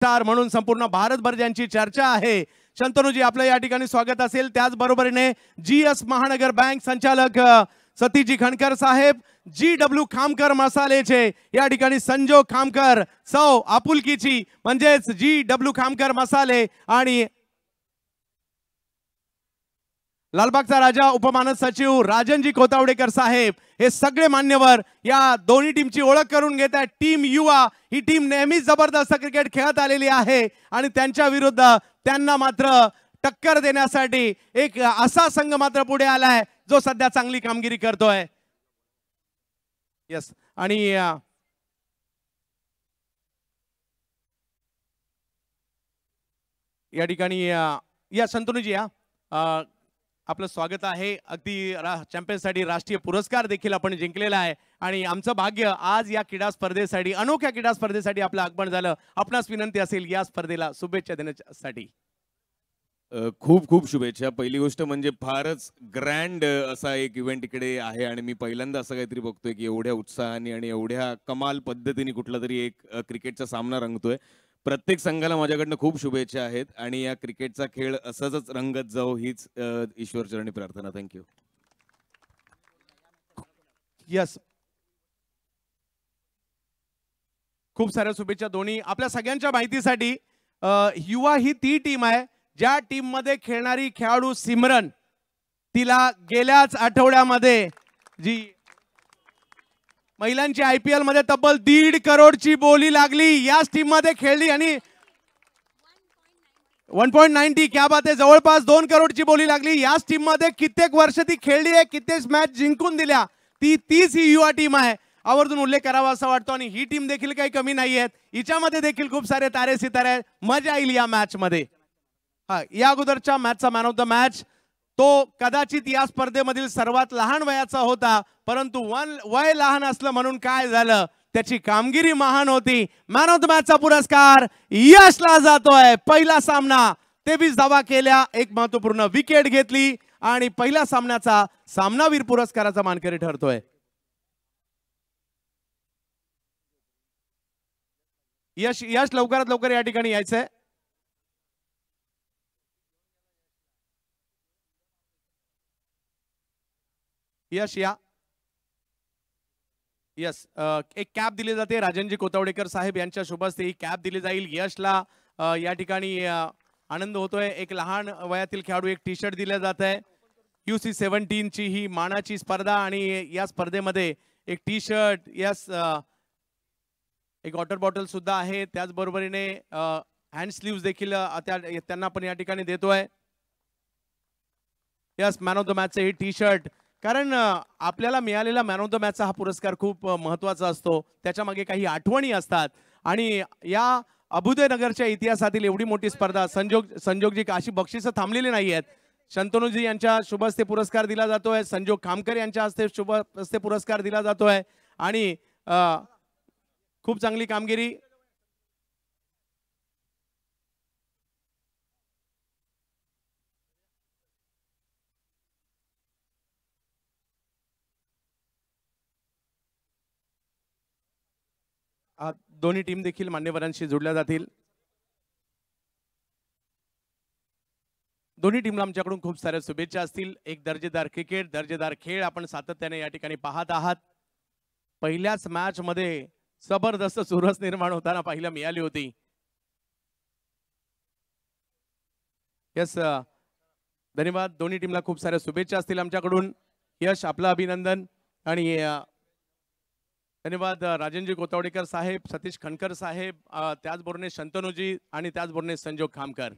Star म्हणून संपूर्ण भारतभर ज्यांची चर्चा आहे, शंतनूजी आपलं या ठिकाणी स्वागत असेल। त्याचबरोबरीने GS महानगर बँक संचालक सतीजी खणकर साहेब, GW खामकर मसालेचे या ठिकाणी संजोग खामकर, सौ आपुलकीची म्हणजेच GW खामकर मसाले आणि लालबागचा राजा उपमानस सचिव राजनजी कोतावडेकर साहेब, हे सगळे मान्यवर या दोन्ही टीमची ओळख करून घेत आहेत। टीम युवा ही टीम नेहमीच जबरदस्त क्रिकेट खेळत आलेली आहे आणि त्यांच्या विरुद्ध त्यांना मात्र टक्कर देण्यासाठी एक असा संघ मात्र पुढे आलाय जो सध्या चांगली कामगिरी करतोय। यस, आणि या ठिकाणी या शंतनूजी या आपलं स्वागत आहे। अगदी चॅम्पियनसाठी राष्ट्रीय पुरस्कार देखील आपण जिंकलेला आहे आणि आमचं भाग्य आज या क्रीडा स्पर्धेसाठी, अनोख्या क्रीडा स्पर्धेसाठी आपलं आगमन झालं। आपणास विनंती असेल या स्पर्धेला शुभेच्छा देण्यासाठी। खूप खूप शुभेच्छा। पहिली गोष्ट म्हणजे फारच ग्रँड असा एक इव्हेंट इकडे आहे आणि मी पहिल्यांदा असं काहीतरी बघतोय की एवढ्या उत्साहाने आणि एवढ्या कमाल पद्धतीने कुठला तरी एक क्रिकेटचा सामना रंगतोय। प्रत्येक संघाला माझ्याकडनं खूप शुभेच्छा आहेत आणि या क्रिकेटचा खेळ असाच रंगत जाओ हीच ईश्वरचरणी प्रार्थना। थँक्यू। यस, खूप साऱ्या शुभेच्छा दोन्ही। आपल्या सगळ्यांच्या माहितीसाठी युवा ही ती टीम आहे ज्या टीम मध्ये खेळणारी खेळाडू सिमरन, तिला गेल्याच आठवड्यामध्ये जी महिलांची IPL मध्ये तब्बल 1.5 करोडची बोली लागली, याच टीम मध्ये खेळली आणि 1.90 क्या बात आहे, जवळपास 2 करोडची बोली लागली। याच टीम मध्ये कित्येक वर्ष ती खेळली आहे, कित्येक मॅच जिंकून दिल्या। तीच ही युवा टीम आहे, आवर्जून उल्लेख करावा असा वाटतो। आणि ही टीम देखील काही कमी नाही आहेत, हिच्यामध्ये देखील खूप सारे तारे सितारे आहेत। मजा येईल या मॅच मध्ये। या अगोदरच्या मॅचचा मॅन ऑफ द मॅच तो कदाचित या स्पर्धेमधील सर्वात लहान वयाचा होता, परंतु वय लहान असलं म्हणून काय झालं, त्याची कामगिरी महान होती। मॅन ऑफ द मॅचचा पुरस्कार यशला जातोय। पहिला सामना 23 धावा केल्या, एक महत्त्वपूर्ण विकेट घेतली आणि पहिल्या सामन्याचा सामनावीर पुरस्काराचा मानकरी ठरतोय। यश लवकरात लवकर या ठिकाणी यायचंय। यश या। यस, एक कॅप दिली जाते, राजनजी कोतावडेकर साहेब यांच्या शुभ हस्ते ही कॅप दिली जाईल। यशला या ठिकाणी आनंद होतोय। एक लहान वयातील खेळाडू एक टी शर्ट दिलं जात आहे। UC17 ची ही मानाची स्पर्धा आणि या स्पर्धेमध्ये एक टी शर्ट, यस, एक वॉटर बॉटल सुद्धा आहे। त्याचबरोबरीने हँड स्लीव्स देखील त्यांना पण या ठिकाणी देतोय। यस, मॅन ऑफ द मॅचचं हे टी शर्ट, कारण आपल्याला मिळालेला मॅन ऑफ द मॅचचा हा पुरस्कार खूप महत्त्वाचा असतो, त्याच्या मागे काही आठवणी असतात आणि या अभुदयनगरच्या इतिहासातील एवढी मोठी स्पर्धा संजोगजी अशी बक्षिसं थांबलेली नाही आहेत। शंतनूजी यांच्या शुभ हस्ते पुरस्कार दिला जातोय, संजोग खामकर यांच्या हस्ते शुभ हस्ते पुरस्कार दिला जातोय आणि खूप चांगली कामगिरी। दोन्ही टीम देखील मान्यवरांशी जोडल्या जातील। दोन्ही टीमला आमच्याकडून खूप साऱ्या शुभेच्छा असतील। एक दर्जेदार क्रिकेट, दर्जेदार खेळ आपण सातत्याने या ठिकाणी पाहत आहात। पहिल्याच मॅच मध्ये जबरदस्त चुरस निर्माण होताना पाहायला मिळाली होती। यस, धन्यवाद। दोन्ही टीमला खूप साऱ्या शुभेच्छा असतील आमच्याकडून। यश, आपलं अभिनंदन आणि धन्यवाद राजनजी कोतावडेकर साहेब, सतीश खणकर साहेब, त्याचबरोबर शंतनूजी आणि त्याचबरोबर संजोग खामकर।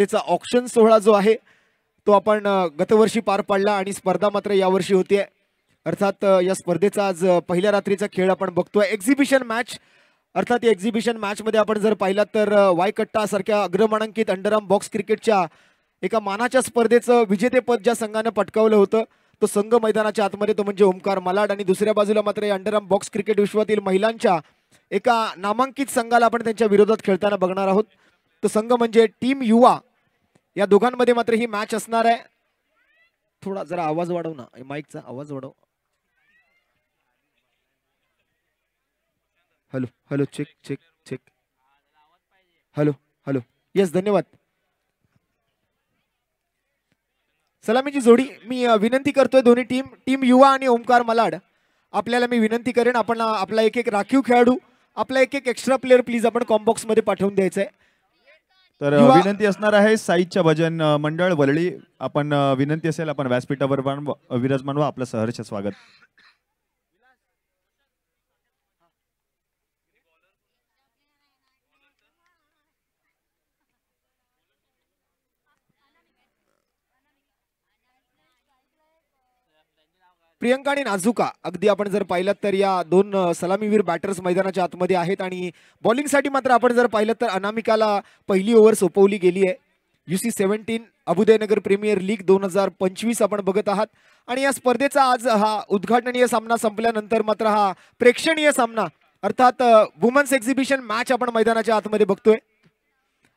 त्याचा ऑक्शन सोहळा जो आहे तो आपण गतवर्षी पार पाडला आणि स्पर्धा मात्र यावर्षी होतीये. अर्थात या स्पर्धेचा आज पहिल्या रात्रीचा खेळ आपण बघतोय. एक्झिबिशन मॅच, अर्थात या एक्झिबिशन मॅच मध्ये आपण जर पाहिलात तर वायकट्टा सारख्या अग्रमानांकित अंडरआर्म बॉक्स क्रिकेटच्या एका मानाच्या स्पर्धेचं विजेतेपद ज्या संघानं पटकावलं होतं तो संघ मैदानाच्या आतमध्ये, तो म्हणजे ओमकार मालाड. आणि दुसऱ्या बाजूला मात्र या अंडरआर्म बॉक्स क्रिकेट विश्वातील महिलांच्या एका नामांकित संघाला आपण त्यांच्या विरोधात खेळताना बघणार आहोत. तो संघ म्हणजे टीम युवा. या दोघांमध्ये मात्र ही मॅच असणार आहे. थोडा जरा आवाज वाढव ना, माईकचा आवाज वाढव. Hello hello, check check check. Hello hello, yes, धन्यवाद. सलामीची जोडी मी विनंती करतोय दोन्ही टीम युवा आणि ओमकार मालाड, आपल्याला मी विनंती करेन आपण आपला एक राखीव खेळाडू, आपला एक एक्स्ट्रा प्लेअर प्लीज आपण कॉम्बॉक्स मध्ये पाठवून द्यायचंय. तर विनंती असणार आहे साईच्या भजन मंडळ वरळी, आपण विनंती असेल आपण व्यासपीठावर विराजमान व्हा. आपलं सहर्ष स्वागत. प्रियंका आणि नाजुका, अगदी आपण जर पाहिलं तर या दोन सलामीवीर बॅटर्स मैदानाच्या आतमध्ये आहेत. आणि बॉलिंगसाठी मात्र आपण जर पाहिलं तर अनामिकाला पहिली ओव्हर सोपवली गेली आहे. UC17 अबुदयनगर प्रीमियर लीग 2025 आपण बघत आहात. आणि या स्पर्धेचा आज हा उद्घाटनीय सामना संपल्यानंतर मात्र हा प्रेक्षणीय सामना, अर्थात वुमन्स एक्झिबिशन मॅच आपण मैदानाच्या आतमध्ये बघतोय.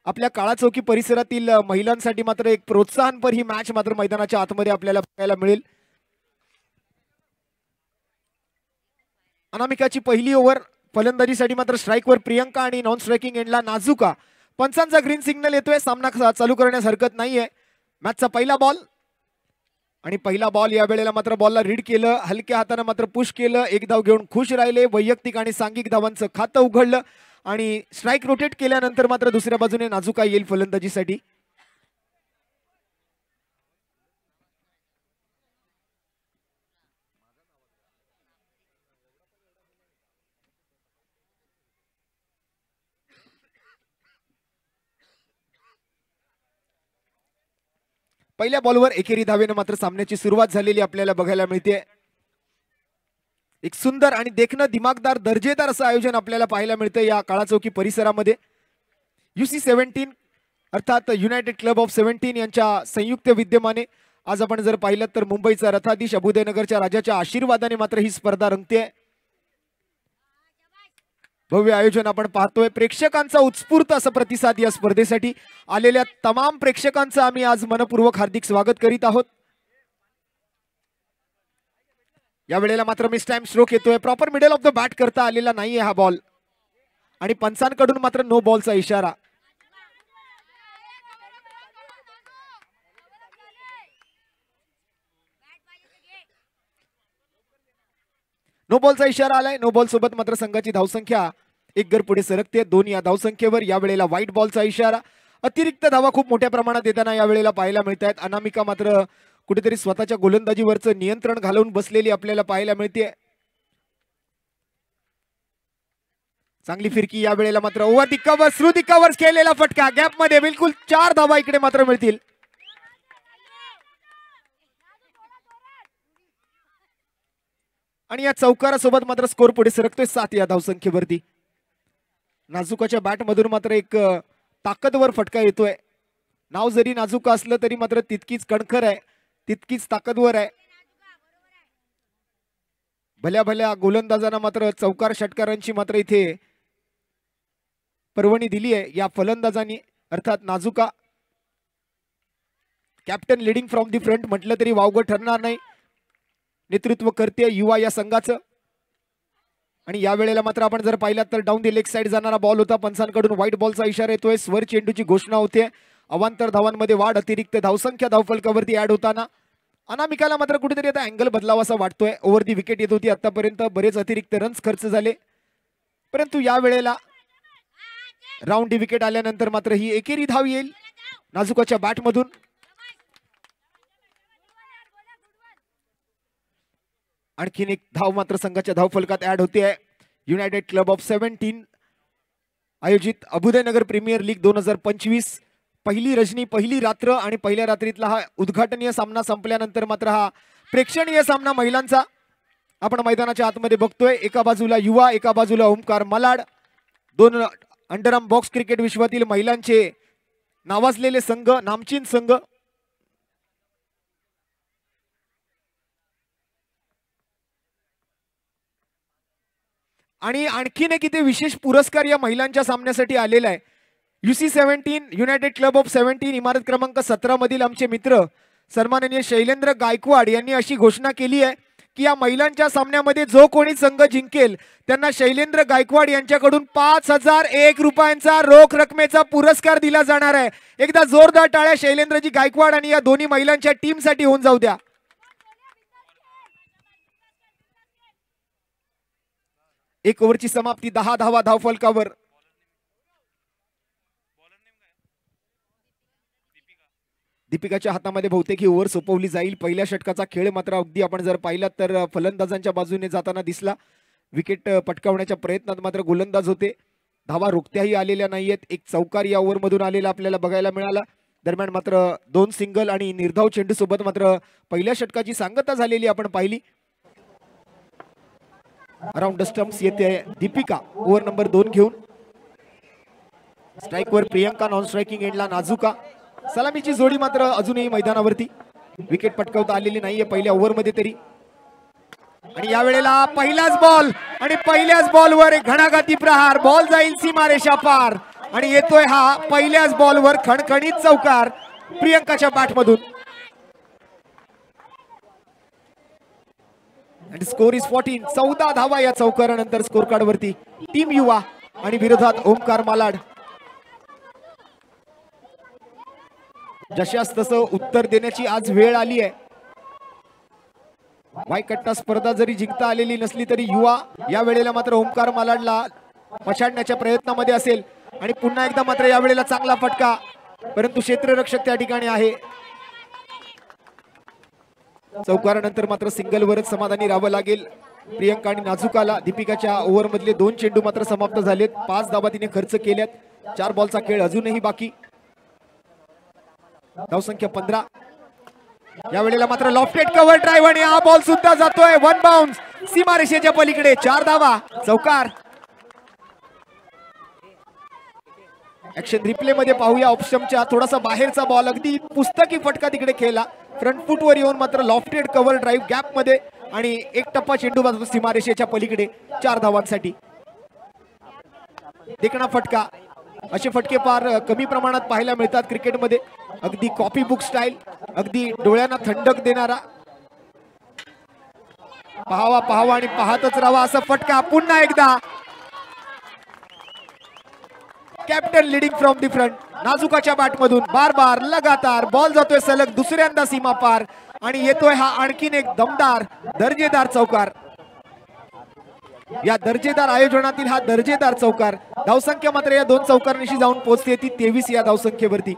आपल्या काळाचौकी परिसरातील महिलांसाठी मात्र एक प्रोत्साहनपर ही मॅच मात्र मैदानाच्या आतमध्ये आपल्याला बघायला मिळेल. अनामिकाची पहिली ओव्हर, फलंदाजीसाठी मात्र स्ट्राईकवर प्रियंका आणि नॉन स्ट्रायकिंग एंडला नाजुका. पंचांचा ग्रीन सिग्नल येतोय, सामना चालू करण्यास हरकत नाहीये. मॅचचा पहिला बॉल आणि पहिला बॉल या वेळेला मात्र बॉलला रीड केलं, हलक्या हाताने मात्र पुश केलं, एक धाव घेऊन खुश राहिले. वैयक्तिक आणि सांघिक धावांचं खातं उघडलं आणि स्ट्राईक रोटेट केल्यानंतर मात्र दुसऱ्या बाजूने नाजुका येईल फलंदाजीसाठी. पहिल्या बॉलवर एकेरी धावेनं मात्र सामन्याची सुरुवात झालेली आपल्याला बघायला मिळते. एक सुंदर आणि देखणं दिमागदार दर्जेदार असं आयोजन आपल्याला पाहायला मिळतं या काळाचौकी परिसरामध्ये. UC17 अर्थात युनायटेड क्लब ऑफ 17 यांच्या संयुक्त विद्यमाने आज आपण जर पाहिलं तर मुंबईचा रथाधीश अबुदयनगरच्या राजाच्या आशीर्वादाने मात्र ही स्पर्धा रंगते. भव्य आयोजन आपण पाहतोय. प्रेक्षकांचा उत्स्फूर्त असा प्रतिसाद या स्पर्धेसाठी. आलेल्या तमाम प्रेक्षकांचं आम्ही आज मनपूर्वक हार्दिक स्वागत करीत आहोत. या वेळेला मात्र मिस टाइम स्ट्रोक येतोय. Proper middle of the bat करता आलेला नाहीये हा बॉल आणि पंचांकडून मात्र नो बॉलचा इशारा. नो बॉलचा इशारा आलाय. नो बॉल सोबत मात्र संघाची धावसंख्या एक गड पुढे सरकते 2 या धावसंख्येवर. या वेळेला व्हाईट बॉलचा इशारा. अतिरिक्त धावा खूप मोठ्या प्रमाणात येताना या वेळेला पाहायला मिळत आहेत. अनामिका मात्र कुठेतरी स्वतःच्या गोलंदाजीवरचं नियंत्रण घालवून बसलेली आपल्याला पाहायला मिळते. चांगली फिरकी या वेळेला मात्र over the cover, through the covers केलेला फटका गॅप मध्ये बिलकुल 4 धावा इकडे मात्र मिळतील. आणि या चौकारासोबत मात्र स्कोर पुढे सरकतोय 7 या धावसंख्येवरती. नाजुकाच्या बॅट मधून मात्र एक ताकदवर फटका येतोय. नाव जरी नाजुका असलं तरी मात्र तितकीच कणखर आहे, तितकीच ताकदवर आहे. भल्या भल्या गोलंदाजांना मात्र चौकार षटकारांची मात्र इथे पर्वणी दिली आहे या फलंदाजांनी, अर्थात नाजुका. Captain leading from the front म्हटलं तरी वावगं ठरणार नाही. नेतृत्व करते युवा या संघाचं. आणि या वेळेला मात्र आपण जर पाहिलात तर डाऊन दी लेग साइड जाणारा बॉल होता. पंचांकडून व्हाईट बॉलचा इशारा येतोय. स्वर चेंडूची घोषणा होते. अवांतर धावांमध्ये वाढ, अतिरिक्त धावसंख्या धावफलकावरती ऍड होताना अनामिकाला मात्र कुठेतरी आता अँगल बदलावासा वाटतोय. ओव्हर दी विकेट येत होती आतापर्यंत, बरेच अतिरिक्त रन्स खर्च झाले, परंतु या वेळेला राऊंड दी विकेट आल्यानंतर मात्र ही एकेरी धाव येईल नाजुकाच्या बॅट मधून. आणखीन एक धाव मात्र संघाच्या धावफलकात ऍड होते. युनायटेड क्लब ऑफ 17 आयोजित अबुदयनगर प्रीमियर लीग 2025 पहिली रजनी, पहिली रात्र आणि पहिल्या रात्रीतला हा उद्घाटनीय सामना संपल्यानंतर मात्र हा प्रेक्षणीय सामना महिलांचा आपण मैदानाच्या आतमध्ये बघतोय. एका बाजूला युवा, एका बाजूला ओमकार मलाड, दोन अंडरआर्म बॉक्स क्रिकेट विश्वातील महिलांचे नावाजलेले संघ, नामचीन संघ. आणि आणखीन एक इथे विशेष पुरस्कार या महिलांच्या सामन्यासाठी आलेला आहे. UC17 युनायटेड क्लब ऑफ 17 इमारत क्रमांक 17 मधील आमचे मित्र सन्माननीय शैलेंद्र गायकवाड यांनी अशी घोषणा केली आहे की या महिलांच्या सामन्यामध्ये जो कोणी संघ जिंकेल त्यांना शैलेंद्र गायकवाड यांच्याकडून 5001 रुपयांचा रोख रकमेचा पुरस्कार दिला जाणार आहे. एकदा जोरदार टाळ्या शैलेंद्रजी गायकवाड आणि या दोन्ही महिलांच्या टीम साठी होऊन जाऊ द्या. एक ओव्हरची समाप्ती, 10 धावा धावफलकावर. दीपिकाच्या हातामध्ये बहुतेक ही ओव्हर सोपवली जाईल. पहिल्या षटकाचा खेळ मात्र अगदी आपण जर पाहिला तर फलंदाजांच्या बाजूने जाताना दिसला. विकेट पटकावण्याच्या प्रयत्नात मात्र गोलंदाज होते. धावा रोखत्याही आलेल्या नाहीयेत. एक चौकार या ओव्हर मधून आलेला आपल्याला बघायला मिळाला. दरम्यान मात्र 2 सिंगल आणि निर्धाव चेंडू सोबत मात्र पहिल्या षटकाची सांगता झालेली आपण पाहिली. अराउंड द स्टंप्स येते दीपिका ओव्हर नंबर 2 घेऊन. स्ट्राईकवर प्रियंका, नॉन स्ट्रायकिंग एंडला नाजुका. सलामीची जोडी मात्र अजूनही मैदानावरती. विकेट पटकावता आलेली नाहीये पहिल्या ओव्हर मध्ये तरी. आणि यावेळेला पहिलाच बॉल आणि पहिल्याच बॉलवर एक घणाघाती प्रहार. बॉल जाईल सीमारेषा पार आणि येतोय हा पहिल्याच बॉलवर खणखणीत चौकार प्रियंकाच्या बॅटमधून. आणि स्कोर इज 14. 14 धावा या चौकारानंतर स्कोर कार्ड वरती. टीम युवा आणि विरोधात ओमकार मालाड. जशास तसं उत्तर देण्याची आज वेळ आली आहे. वायकट्टा स्पर्धा जरी जिंकता आलेली नसली तरी युवा या वेळेला मात्र ओमकार मालाडला पछाडण्याच्या प्रयत्नामध्ये असेल. आणि पुन्हा एकदा मात्र या वेळेला चांगला फटका, परंतु क्षेत्ररक्षक त्या ठिकाणी आहे. चौकारानंतर मात्र सिंगलवरच समाधानी राहावं लागेल प्रियंका आणि नाजुकाला. दीपिकाच्या ओव्हर मधले 2 चेंडू मात्र समाप्त झालेत. 5 धावा तिने खर्च केल्यात. 4 बॉलचा खेळ अजूनही बाकी. धावसंख्या 15. या वेळेला मात्र लॉफ्टेड कव्हर ड्राइव्ह आणि हा बॉल सुद्धा जातोय 1 बाउन्स सीमारेषेच्या पलीकडे. 4 धावा चौकार. ऍक्शन रिप्ले मध्ये पाहूया. ऑप्शनच्या थोडासा बाहेरचा बॉल, अगदी पुस्तकी फटका तिकडे खेळला. फ्रंट फुट वर येऊन मात्र लॉफ्टेड कव्हर ड्राइव्ह गॅप मध्ये आणि एक टप्पा चेंडू बाजू सीमारेषेच्या पलीकडे 4 धावांसाठी. देखणा फटका. असे फटके फार कमी प्रमाणात पाहायला मिळतात क्रिकेटमध्ये. अगदी कॉपी बुक स्टाईल, अगदी डोळ्यांना थंडक देणारा. पाहावा पाहावा आणि पाहतच राहावा असा फटका. पुन्हा एकदा captain leading from the front. नाजुकाच्या बॅटमधून बार बार लगातार बॉल जातोय सलग दुसऱ्यांदा सीमा पार आणि येतोय हा आणखीन एक दमदार दर्जेदार चौकार. या दर्जेदार आयोजनातील हा दर्जेदार चौकार. धावसंख्या मात्र या 2 चौकारांशी जाऊन पोहोचते ती 23 या धावसंख्येवरती.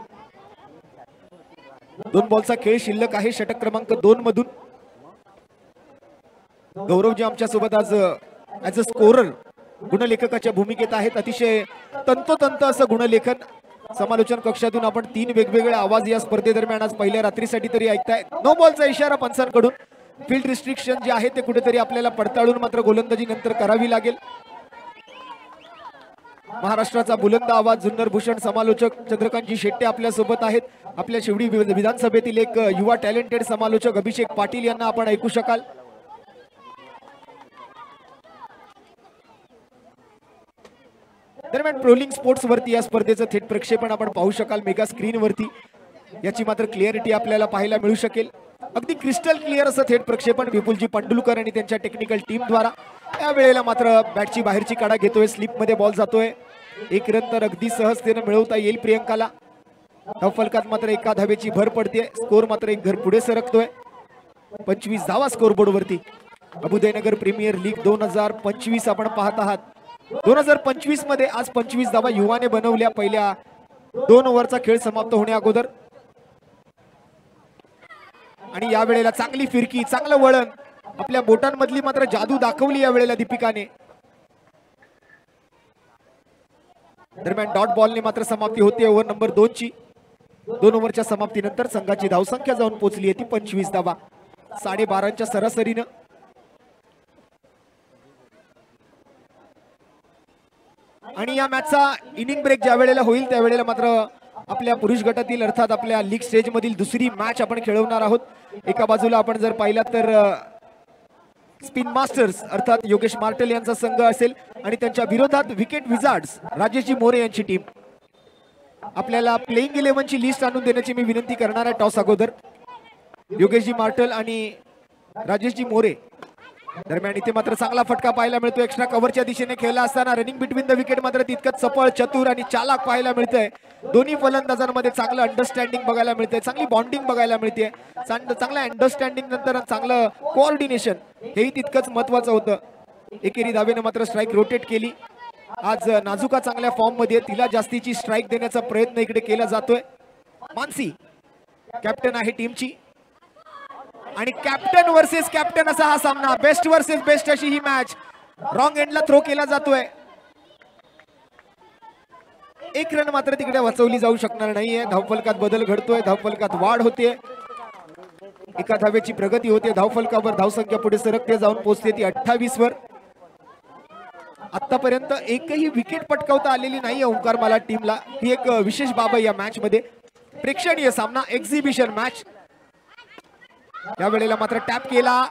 2 बॉलचा खेळ शिल्लक आहे षटक क्रमांक 2 मधून. गौरवजी आमच्या सोबत आज ऍज अ स्कोरर गुणलेखकाच्या भूमिकेत आहेत. अतिशय तंतोतंत असं गुणलेखन. समालोचन कक्षातून आपण 3 वेगवेगळे आवाज या स्पर्धेदरम्यान आज पहिल्या रात्रीसाठी तरी ऐकताय. नो बॉलचा इशारा पंचांकडून. फील्ड रिस्ट्रिक्शन जे आहे ते कुठेतरी आपल्याला पडताळून मात्र गोलंदाजी नंतर करावी लागेल. महाराष्ट्राचा बुलंद आवाज जुन्नर भूषण समालोचक चंद्रकांतजी शेट्टे आपल्या सोबत आहेत. आपल्या शिवडी विधानसभेतील एक युवा टॅलेंटेड समालोचक अभिषेक पाटील यांना आपण ऐकू शकाल. दरम्यान प्रोलिंग स्पोर्ट्स वरती या स्पर्धेचं थेट प्रक्षेपण आपण पाहू शकाल मेगा स्क्रीन वरती. याची मात्र क्लिअरिटी आपल्याला पाहायला मिळू शकेल. अगदी क्रिस्टल क्लिअर असं थेट प्रक्षेपण विपुलजी पांडुलकर आणि त्यांच्या टेक्निकल टीम द्वारा. या वेळेला मात्र बॅटची बाहेरची काढा घेतोय. स्लिप मध्ये बॉल जातोय. 1 रन तर अगदी सहजतेने मिळवता येईल प्रियंकाला. धावफलकात मात्र 1 धावेची भर पडते. स्कोर मात्र 1 घर पुढे सरकतोय. 25 धावा स्कोर बोर्ड वरती. अबुदयनगर प्रीमियर लीग 2025 आपण पाहत आहात. 2025 मध्ये आज 25 धावा युवाने बनवल्या पहिल्या 2 ओव्हरचा खेळ समाप्त होण्या अगोदर. आणि या वेळेला चांगली फिरकी, चांगलं वळण. आपल्या बोटांमधली मात्र जादू दाखवली या वेळेला दीपिकाने. दरम्यान डॉट बॉलने मात्र समाप्ती होते ओव्हर नंबर 2 ची. 2 ओव्हरच्या समाप्तीनंतर संघाची धावसंख्या जाऊन पोहोचली आहे ती 25 धावा, 12.5च्या सरासरीनं. आणि या मॅचचा इनिंग ब्रेक ज्या वेळेला होईल त्यावेळेला मात्र आपल्या पुरुष गटातील अर्थात आपल्या लीग स्टेज मधील दुसरी मॅच आपण खेळवणार आहोत. एका बाजूला आपण जर पाहिलात तर स्पिन मास्टर्स अर्थात योगेश मार्टेल यांचा संघ असेल आणि त्यांच्या विरोधात विकेट विझार्ड्स राजेशजी मोरे यांची टीम. आपल्याला प्लेइंग 11 ची लिस्ट आणून देण्याची मी विनंती करणार आहे टॉस अगोदर. योगेशजी मार्टेल आणि राजेशजी मोरे दरम्यान इथे मात्र चांगला फटका पाहायला मिळतो. एक्स्ट्रा कव्हरच्या दिशेने खेळला असताना रनिंग बिटवीन द विकेट मात्र तितकंच चपळ, चतुर आणि चालाक पाहायला मिळतंय. दोन्ही फलंदाजांमध्ये चांगलं अंडरस्टँडिंग बघायला मिळतंय, चांगली बॉन्डिंग बघायला मिळते. चांगलं अंडरस्टँडिंग नंतर चांगलं कोऑर्डिनेशन हेही तितकंच महत्वाचं होतं. एकेरी धावेनं मात्र स्ट्राईक रोटेट केली. आज नाजुका चांगल्या फॉर्म मध्ये, तिला जास्तीची स्ट्राईक देण्याचा प्रयत्न इकडे केला जातोय. मानसी कॅप्टन आहे टीमची आणि कॅप्टन वर्सेस कॅप्टन असा हा सामना, बेस्ट वर्सेस बेस्ट अशी ही मॅच. रॉंग एंडला थ्रो केला जातोय. एक रन मात्र तिकडे वाचवली जाऊ शकणार नाहीये. धावफलकात बदल घडतोय, धावफलकात वाढ होते, एका धावेची प्रगती होते. धावफलकावर धावसंख्या पुढे सरकते, जाऊन पोहोचते ती 28 वर. आतापर्यंत एकही विकेट पटकावता आलेली नाहीये ओंकार मलाड टीमला. ही एक विशेष बाब आहे या मॅच मध्ये. प्रेक्षणीय सामना, एक्झिबिशन मॅच. या वेळेला मात्र टॅप केला,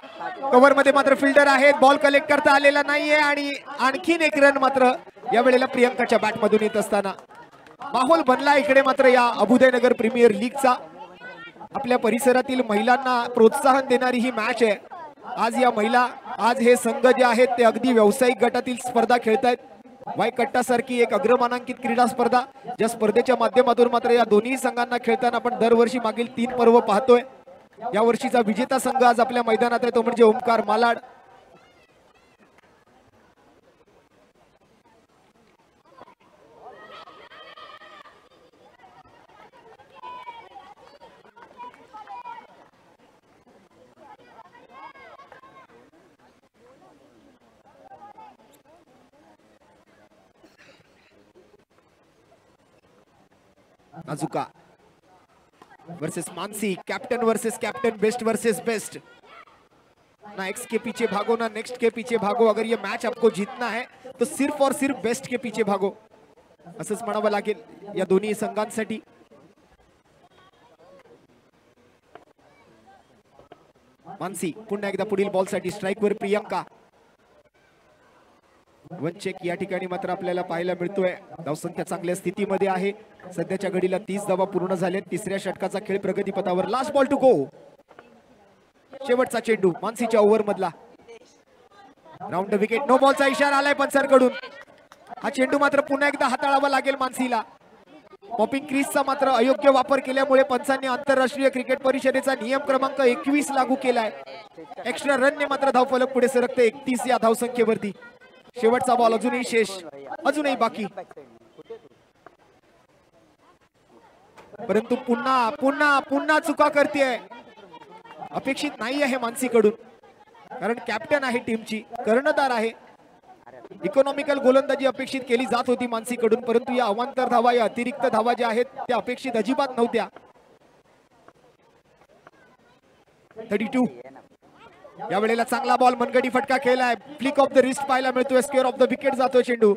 कव्हर मध्ये मात्र फिल्डर आहेत, बॉल कलेक्ट करता आलेला नाहीये आणि आणखीन एक रन मात्र या वेळेला प्रियंकाच्या बॅट मधून येत असताना. माहोल बनला इकडे मात्र या अभुदयनगर प्रीमियर लीगचा. आपल्या परिसरातील महिलांना प्रोत्साहन देणारी ही मॅच आहे. आज या महिला, आज हे संघ जे आहेत ते अगदी व्यावसायिक गटातील स्पर्धा खेळतायत. वायकट्टा सारखी एक अग्रमानांकित क्रीडा स्पर्धा, ज्या स्पर्धेच्या माध्यमातून मात्र या दोन्ही संघांना खेळताना आपण दरवर्षी मागील 3 पर्व पाहतोय. या वर्षीचा विजेता संघ आज आपल्या मैदानात आहे, तो म्हणजे Omkar Malad. Nazuka versus Mansi, captain versus captain, best versus best. ना एक्स के पीछे भागो ना नेक्स्ट के पीछे भागो. अगर ये मैच आपको जीतना है तो सिर्फ और सिर्फ बेस्ट के पीछे भागो असंच म्हणावं लागेल या दोन्ही संघांसाठी. मानसी पुन्हा एकदा पुढील बॉल साठी स्ट्राइक वर प्रियंका. वन चेक या ठिकाणी मात्र आपल्याला पाहायला मिळतोय. धावसंख्या चांगल्या स्थितीमध्ये आहे. सध्याच्या घडीला 30 धावा पूर्ण झाल्या. तिसऱ्या षटकाचा खेळ प्रगतीपथावर. Last ball to go. शेवटचा चेंडू मानसीच्या ओव्हर मधला. राऊंड द विकेट, नो बॉलचा इशारा आलाय पंचांकडून. हा चेंडू मात्र पुन्हा एकदा हाताळावा लागेल मानसीला. पॉपिंग क्रीजचा मात्र अयोग्य वापर केल्यामुळे पंचांनी आंतरराष्ट्रीय क्रिकेट परिषदेचा नियम क्रमांक 21 लागू केलाय. एक्स्ट्रा रनने मात्र धावफलक पुढे सरकते 31 या धावसंख्येवरती. शेवटचा बॉल अजूनही शेष, अजूनही बाकी. परंतु पुन्हा पुन्हा पुन्हा चुका करतेय. अपेक्षित नाही आहे मानसीकडून, कारण कॅप्टन आहे टीमची, कर्णधार आहे. इकॉनॉमिकल गोलंदाजी अपेक्षित केली जात होती मानसीकडून, परंतु या अवांतर धावा, या अतिरिक्त धावा ज्या आहेत त्या अपेक्षित अजिबात नव्हत्या. 32. या वेळेला चांगला बॉल, मनगडी फटका खेळलाय. फ्लिक ऑफ द रिस्ट पाहायला मिळतोय. स्क्वेअर ऑफ द विकेट जातोय चेंडू.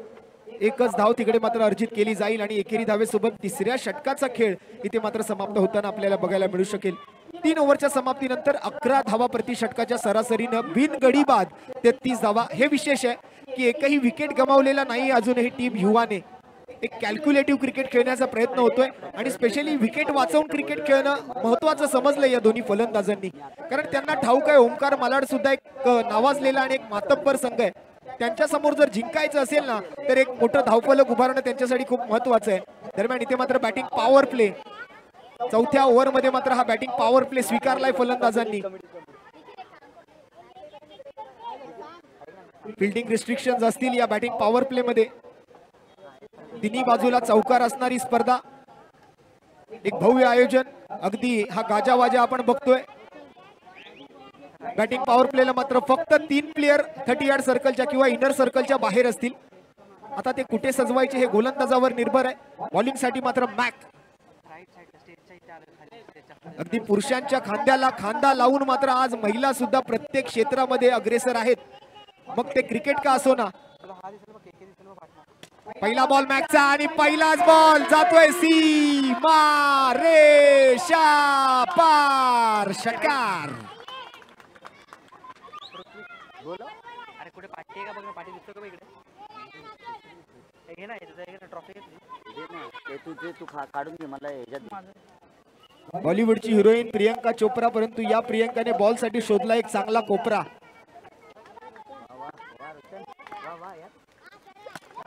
एकच धाव तिकडे मात्र अर्जित केली जाईल आणि एकेरी धावेसोबत तिसऱ्या षटकाचा खेळ इथे मात्र समाप्त होताना आपल्याला बघायला मिळू शकेल. 3 ओव्हरच्या समाप्तीनंतर 11 धावा प्रति षटकाच्या सरासरीनं बिनगडी बाद 33 धावा. हे विशेष आहे की एकही विकेट गमावलेला नाही अजूनही टीम युवाने. एक कॅल्क्युलेटिव्ह क्रिकेट खेळण्याचा प्रयत्न होतोय आणि स्पेशली विकेट वाचवून क्रिकेट खेळणं महत्वाचं समजलं या दोन्ही फलंदाजांनी, कारण त्यांना ठाऊक आहे ओंकार मालाड सुद्धा एक नावाजलेला आणि एक मातब्बर संघ आहे. त्यांच्या समोर जर जिंकायचं असेल ना तर एक मोठं धावफलक उभारणं त्यांच्यासाठी खूप महत्वाचं आहे. दरम्यान इथे मात्र बॅटिंग पॉवर प्ले, 4थ्या ओव्हर मध्ये मात्र हा बॅटिंग पॉवर प्ले स्वीकारलाय फलंदाजांनी. फिल्डिंग रिस्ट्रिक्शन्स असतील या बॅटिंग पॉवर प्ले मध्ये. तिन्ही बाजूला चौकार असणारी स्पर्धा, एक भव्य आयोजन, अगदी हा गाजावाजा आपण बघतोय. बॅटिंग पॉवर प्लेला मात्र फक्त 3 प्लेयर 30 यार्ड सर्कलच्या किंवा इनर सर्कलच्या बाहेर असतील. आता ते कुठे सजवायचे हे गोलंदाजावर निर्भर आहे. बॉलिंग साठी मात्र मॅक अगदी पुरुषांच्या खांद्याला खांदा लावून मात्र आज महिला सुद्धा प्रत्येक क्षेत्रामध्ये अग्रेसर आहेत, मग ते क्रिकेट का असो ना. पहिला बॉल मॅचचा आणि पहिलाच बॉल जातोय सीमा रेषा पार. षटकार. अरे कुठे पाठी आहे का बघ ना, पाठी दिसतो का इकडे? हे ना ट्रॉफी तू काढून घे मला ह्याच्यात. बॉलिवूडची हिरोईन प्रियंका चोप्रा, परंतु या प्रियंकाने बॉल साठी शोधला एक चांगला कोपरा.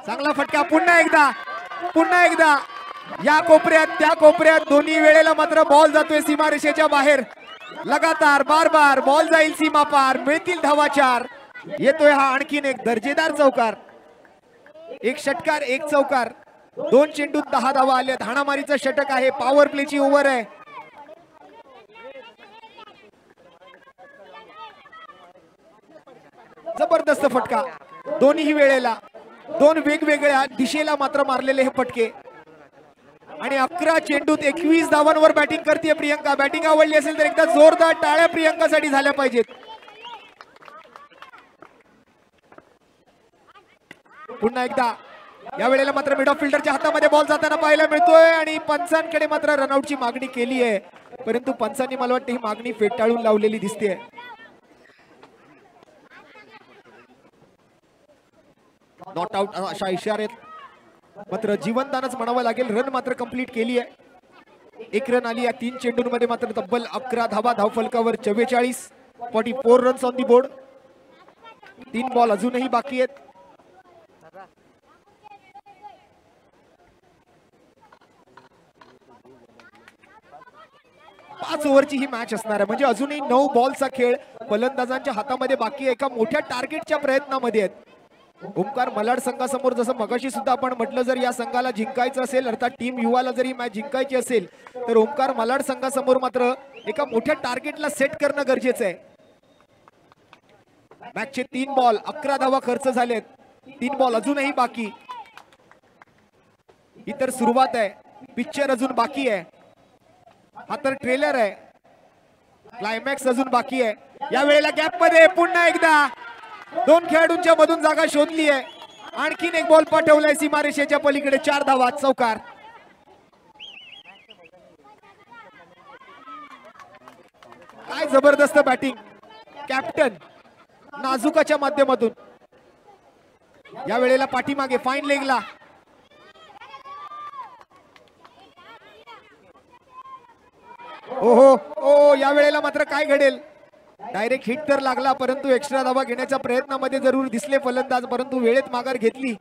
चांगला फटका. पुन्हा एकदा या कोपऱ्यात त्या कोपऱ्यात दोन्ही वेळेला मात्र बॉल जातोय सीमारेषेच्या बाहेर. लगातार बार बॉल जाईल सीमा पार. मिळतील धावा 4. येतोय हा आणखीन एक दर्जेदार चौकार. एक षटकार एक चौकार. 2 चेंडूत 10 धावा आल्या. हाणामारीचं षटक आहे. पॉवर प्लेची ओव्हर आहे. जबरदस्त फटका. दोन्ही वेळेला 2 वेगवेगळ्या दिशेला मात्र मारलेले हे फटके. आणि 11 चेंडूत 21 धावांवर बॅटिंग करते प्रियंका. बॅटिंग आवडली असेल तर एकदा जोरदार टाळ्या प्रियंकासाठी झाल्या पाहिजेत. पुन्हा एकदा या वेळेला मात्र मिड ऑफ फिल्डरच्या हातामध्ये बॉल जाताना पाहायला मिळतोय आणि पंचांकडे मात्र रनआउटची मागणी केली आहे, परंतु पंचांनी मला वाटतं ही मागणी फेटाळून लावलेली दिसते. नॉट आउट अशा इशाऱ्यात मात्र जीवनदानच म्हणावं लागेल. रन मात्र कंप्लीट केली आहे. 1 रन आली या 3 चेंडूंमध्ये. मात्र तब्बल 11 धावा धावफलकावर. 44 runs on the board. 3 ball अजूनही बाकी आहेत. 5 ओव्हरची ही मॅच असणार आहे, म्हणजे अजूनही 9 बॉलचा खेळ फलंदाजांच्या हातामध्ये बाकी आहे. एका मोठ्या टार्गेटच्या प्रयत्नामध्ये आहेत. ओमकार मलाड संघासमोर जसं मगाशी सुद्धा आपण म्हटलं, जर या संघाला जिंकायचं असेल अर्थात टीम युवाला जर ही मॅच जिंकायची असेल तर ओमकार मलाड संघासमोर मात्र एका मोठ्या टार्गेटला सेट करणं गरजेचं आहे. मॅचचे 3 बॉल 11 धावा खर्च झालेत. 3 बॉल अजूनही बाकी. ही तर सुरुवात आहे. पिक्चर अजून बाकी आहे. हा तर ट्रेलर आहे. क्लायमॅक्स अजून बाकी आहे. या वेळेला गॅप मध्ये पुन्हा एकदा 2 खेळाडूंच्या मधून जागा शोधली आहे. आणखीन एक बॉल पाठवलाय सीमारेषेच्या पलीकडे. 4 धावा. चौकार. काय जबरदस्त बॅटिंग कॅप्टन नाजुकाच्या माध्यमातून. या वेळेला पाठीमागे फाईन लेगला ओहो या वेळेला मात्र काय घडेल. डायरेक्ट हिट तर लागला, परंतु एक्स्ट्रा धावा घेण्याच्या प्रयत्नामध्ये जरूर दिसले फलंदाज, परंतु वेळेत माघार घेतली.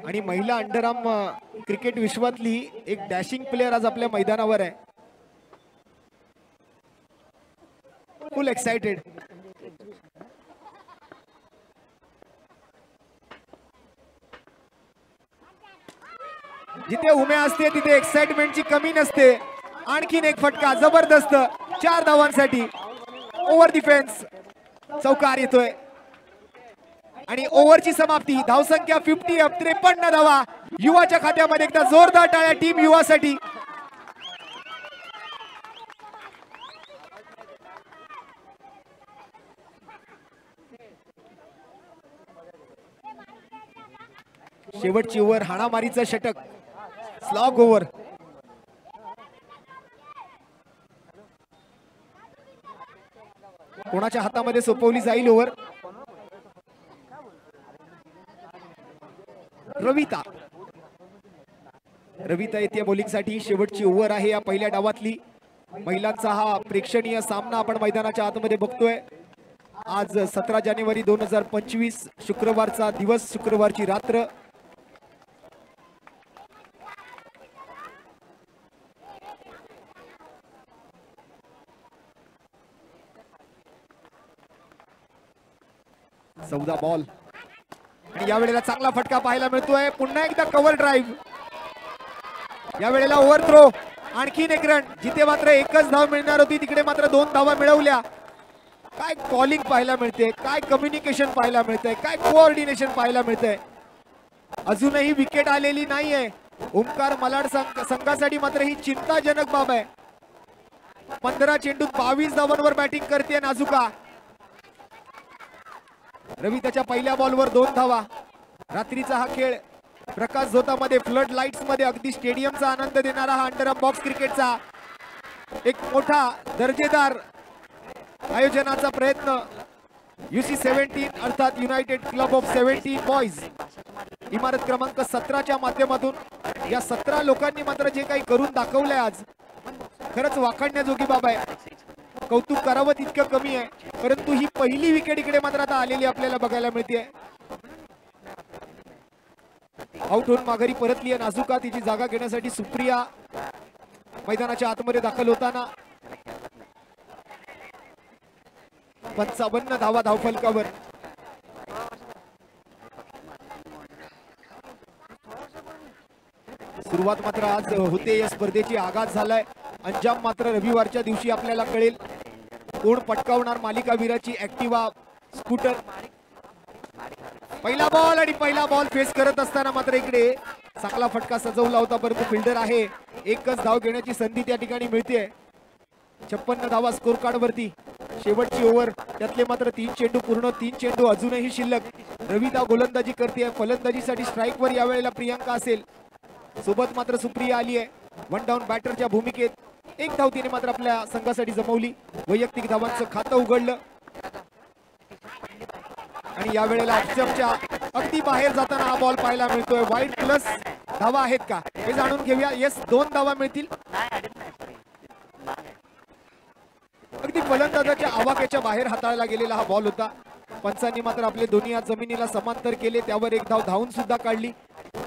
आणि महिला अंडरआर्म क्रिकेट विश्वातली एक डॅशिंग प्लेअर आज आपल्या मैदानावर आहे. फुल एक्साइटेड. जिथे उम्या असते तिथे एक्साइटमेंटची कमी नसते. आणखीन एक फटका जबरदस्त 4 धावांसाठी. Over defence. चौकार येतोय आणि ओव्हरची समाप्ती. धावसंख्या 50 53 धावा युवाच्या खात्यामध्ये. एकदा जोरदार टाळ्या टीम युवासाठी. शेवटची ओव्हर हाणामारीचं षटक. Slog over. कोणाच्या हातामध्ये सोपवली जाईल ओव्हर. रविता येते बॉलिंगसाठी. शेवटची ओव्हर आहे या पहिल्या डावातली. महिलांचा हा प्रेक्षणीय सामना आपण मैदानाच्या आतमध्ये बघतोय. आज 17 जानेवारी 2025 शुक्रवारचा दिवस, शुक्रवारची रात्र. चौदा बॉल आणि या वेळेला चांगला फटका पाहायला मिळतोय. पुन्हा एकदा कव्हर ड्राईव्ह. या वेळेला ओव्हर थ्रो आणखीन एक रन. जिथे मात्र एकच धाव मिळणार होती तिकडे मात्र 2 धावा मिळवल्या. काय कॉलिंग पाहायला मिळते, काय कम्युनिकेशन पाहायला मिळतंय, काय कोऑर्डिनेशन पाहायला मिळतंय. अजूनही विकेट आलेली नाहीये. ओमकार मलाड संघासाठी मात्र ही चिंताजनक बाब आहे. 15 चेंडूत 22 धावांवर बॅटिंग करते नाजुका. रवी त्याच्या पहिल्या बॉलवर 2 धावा. रात्रीचा हा खेळ प्रकाश झोतामध्ये फ्लड लाईट्स मध्ये अगदी स्टेडियमचा आनंद देणारा हा अंडर बॉक्स क्रिकेटचा एक मोठा दर्जेदार आयोजनाचा प्रयत्न UC 17 अर्थात युनायटेड क्लब ऑफ 17 बॉयज इमारत क्रमांक 17च्या माध्यमातून या 17 लोकांनी मात्र जे काही करून दाखवलंय आज खरंच वाखाणण्याजोगी बाब आहे. कौतुक करावं तितकं कमी आहे. परंतु ही पहिली विकेट इकडे मात्र आता आलेली आपल्याला बघायला मिळते. आउट होऊन माघारी परतली आहे नाजुका. तिची जागा घेण्यासाठी सुप्रिया मैदानाच्या आतमध्ये दाखल होताना 55 धावा धावफलकावर. सुरुवात मात्र आज होते या स्पर्धेची. आघात झालाय. अंजाम मात्र रविवारच्या दिवशी आपल्याला कळेल. कोण पटकावणार मालिकावीराची ऍक्टिवा स्कूटर. पहिला बॉल आणि पहिला बॉल फेस करत असताना मात्र इकडे चांगला फटका सजवला होता. परंतु फिल्डर आहे. एकच धाव घेण्याची संधी त्या ठिकाणी मिळते. 56 धावा स्कोर कार्ड वरती. शेवटची ओव्हर त्यातले मात्र 3 चेंडू पूर्ण. 3 चेंडू अजूनही शिल्लक. रविदा गोलंदाजी करते. फलंदाजीसाठी स्ट्राईक वर यावेळेला प्रियांका असेल. सोबत मात्र सुप्रिया आली आहे. 1 डाऊन बॅटरच्या भूमिकेत. 1 धाव तिने मात्र आपल्या संघासाठी जमवली. वैयक्तिक धावांचं खातं उघडलं आणि यावेळेला ऑफस्टंपच्या अगदी बाहेर जाताना हा बॉल पाहायला मिळतोय. वाईड प्लस धावा आहेत का हे जाणून घेऊया. येस 2 धावा मिळतील. अगदी फलंदाजाच्या आवाक्याच्या बाहेर हाताळला गेलेला हा बॉल होता. पंचांनी मात्र आपले दोन्ही हात जमिनीला समांतर केले. त्यावर 1 धाव धावून सुद्धा काढली.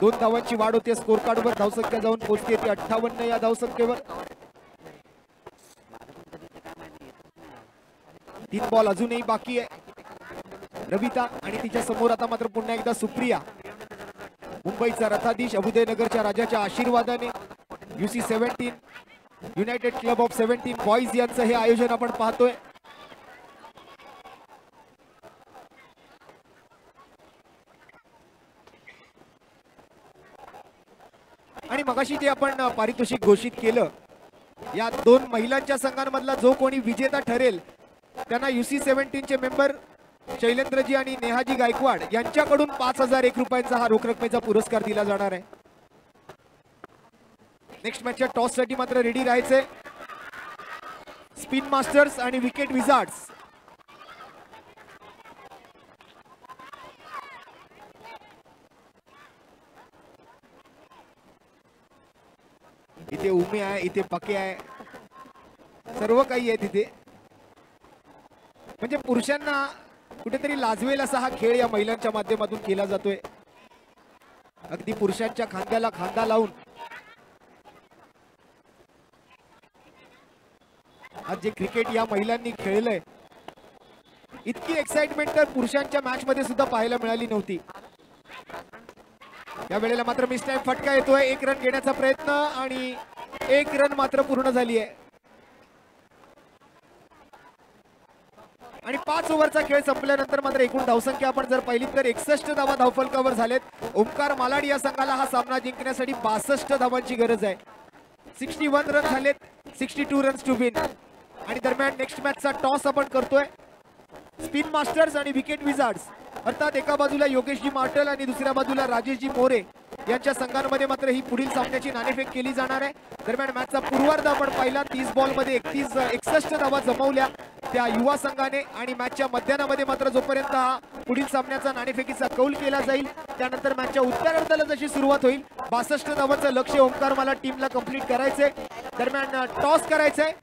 2 धावांची वाढ होते स्कोर कार्डवर. धावसंख्या जाऊन पोहोचते ती 58 या धावसंख्येवर. 3 बॉल अजूनही बाकी आहे. रविता आणि तिच्या समोर आता मात्र पुन्हा एकदा सुप्रिया. मुंबईचा रथाधीश अबुदयनगरच्या राजाच्या आशीर्वादाने UC 17 United club of 17 boys यांचं हे आयोजन आपण पाहतोय. आणि मगाशी जे आपण पारितोषिक घोषित केलं या 2 महिलांच्या संघांमधला जो कोणी विजेता ठरेल त्यांना UC 17 चे मेंबर शैलेंद्रजी आणि नेहाजी गायकवाड यांच्याकडून 5001 रुपयांचा हा रोख रकमेचा पुरस्कार दिला जाणार आहे. नेक्स्ट मॅचच्या टॉस साठी मात्र रेडी राहायचंय. स्पिन मास्टर्स आणि विकेट विझार्ड्स. इथे उमे आहे, इथे पके आहे, सर्व काही आहे तिथे. म्हणजे पुरुषांना कुठेतरी लाजवेल असा हा खेळ या महिलांच्या माध्यमातून केला जातोय. अगदी पुरुषांच्या खांद्याला खांदा लावून आज जे क्रिकेट या महिलांनी खेळलंय इतकी एक्साइटमेंट तर पुरुषांच्या मॅच मध्ये सुद्धा पाहायला मिळाली नव्हती. या वेळेला मात्र मिस टाइम फटका येतोय. 1 रन घेण्याचा प्रयत्न आणि 1 रन मात्र पूर्ण झाली आहे. आणि 5 ओव्हरचा खेळ संपल्यानंतर मात्र एकूण धावसंख्या आपण जर पाहिली तर 61 धावा धावफलकावर झालेत. ओमकार मालाड या संघाला हा सामना जिंकण्यासाठी 62 धावांची गरज आहे. 61 रन झालेत. 62 रन्स टू विन. आणि दरम्यान नेक्स्ट मॅचचा टॉस आपण करतोय. स्पिन मास्टर्स आणि विकेट विझार्ड्स अर्थात एका बाजूला योगेशजी मार्टल आणि दुसऱ्या बाजूला राजेशजी मोरे यांच्या संघांमध्ये मात्र ही पुढील सामन्याची नाणेफेक केली जाणार आहे. दरम्यान मॅचचा पूर्वार्ध आपण पाहिला. 30 बॉलमध्ये 61 धावा जमवल्या त्या युवा संघाने. आणि मॅचच्या मध्यानामध्ये मात्र जोपर्यंत हा पुढील सामन्याचा नाणेफेकीचा कौल केला जाईल त्यानंतर मॅचच्या उत्तरार्धाला जशी सुरुवात होईल 62 धावांचं लक्ष्य ओमकार मला टीमला कंप्लीट करायचंय. दरम्यान टॉस करायचंय.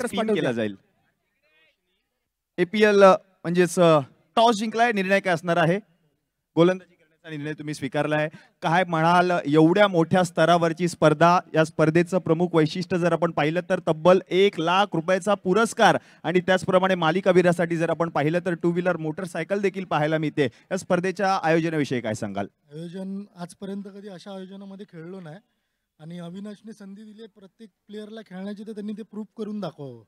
स्पिन केला जाईल. APL म्हणजेच टॉस जिंकलाय, निर्णय काय असणार आहे? गोलंदाजी करण्याचा निर्णय तुम्ही स्वीकारला आहे. काय म्हणाल, एवढ्या मोठ्या स्तरावरची स्पर्धा, या स्पर्धेचं प्रमुख वैशिष्ट्य जर आपण पाहिलं तर तब्बल 1 लाख रुपयाचा पुरस्कार आणि त्याचप्रमाणे मालिकावीरासाठी जर आपण पाहिलं तर 2 व्हीलर मोटरसायकल देखील पाहायला मिळते. या स्पर्धेच्या आयोजनाविषयी काय सांगाल? आयोजन आजपर्यंत कधी अशा आयोजनामध्ये खेळलो नाही आणि अविनाशने संधी दिली प्रत्येक प्लेअरला खेळण्याची, तर त्यांनी ते प्रूव्ह करून दाखवावं,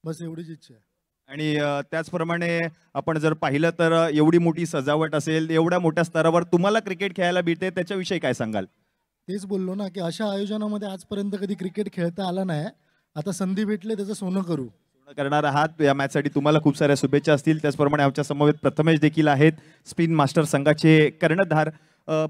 बस एवढीच इच्छा आहे. आणि त्याचप्रमाणे आपण जर पाहिलं तर एवढी मोठी सजावट असेल, एवढ्या मोठ्या स्तरावर तुम्हाला क्रिकेट खेळायला मिळते, त्याच्याविषयी काय सांगाल? तेच बोललो ना की अशा आयोजनामध्ये आजपर्यंत कधी क्रिकेट खेळता आला नाही. आता संधी भेटले त्याचं सोनं करू. करणार आहात या मॅचसाठी, तुम्हाला खूप साऱ्या शुभेच्छा असतील. त्याचप्रमाणे आमच्या समवेत प्रथमेश देखील आहेत, स्पिन मास्टर संघाचे कर्णधार.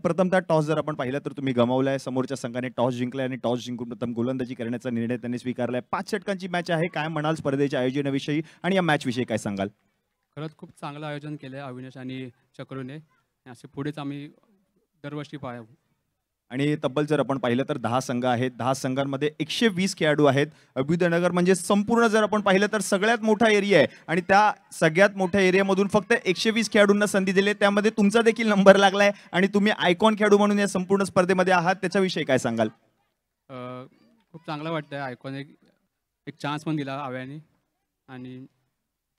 प्रथमतः टॉस जर आपण पाहिलं तर तुम्ही गमावलाय, समोरच्या संघाने टॉस जिंकलाय आणि टॉस जिंकून प्रथम गोलंदाजी करण्याचा निर्णय त्यांनी स्वीकारलाय. 5 षटकांची मॅच आहे. काय म्हणाल स्पर्धेच्या आयोजनाविषयी आणि या मॅच विषयी काय सांगाल? खरंच खूप चांगलं आयोजन केलंय अविनाश आणि चक्रूने. असे पुढेच आम्ही दरवर्षी पाहू. आणि तब्बल जर आपण पाहिलं तर 10 संघ आहेत. 10 संघांमध्ये 120 खेळाडू आहेत. अभ्युदयनगर म्हणजे संपूर्ण जर आपण पाहिलं तर सगळ्यात मोठा एरिया आहे आणि त्या सगळ्यात मोठ्या एरियामधून फक्त 120 खेळाडूंना संधी दिली. त्यामध्ये तुमचा देखील नंबर लागलाय आणि तुम्ही आयकॉन खेळाडू म्हणून या संपूर्ण स्पर्धेमध्ये आहात. त्याच्याविषयी काय सांगाल? खूप चांगलं वाटतंय. आयकॉन एक चान्स पण दिला आव्याने आणि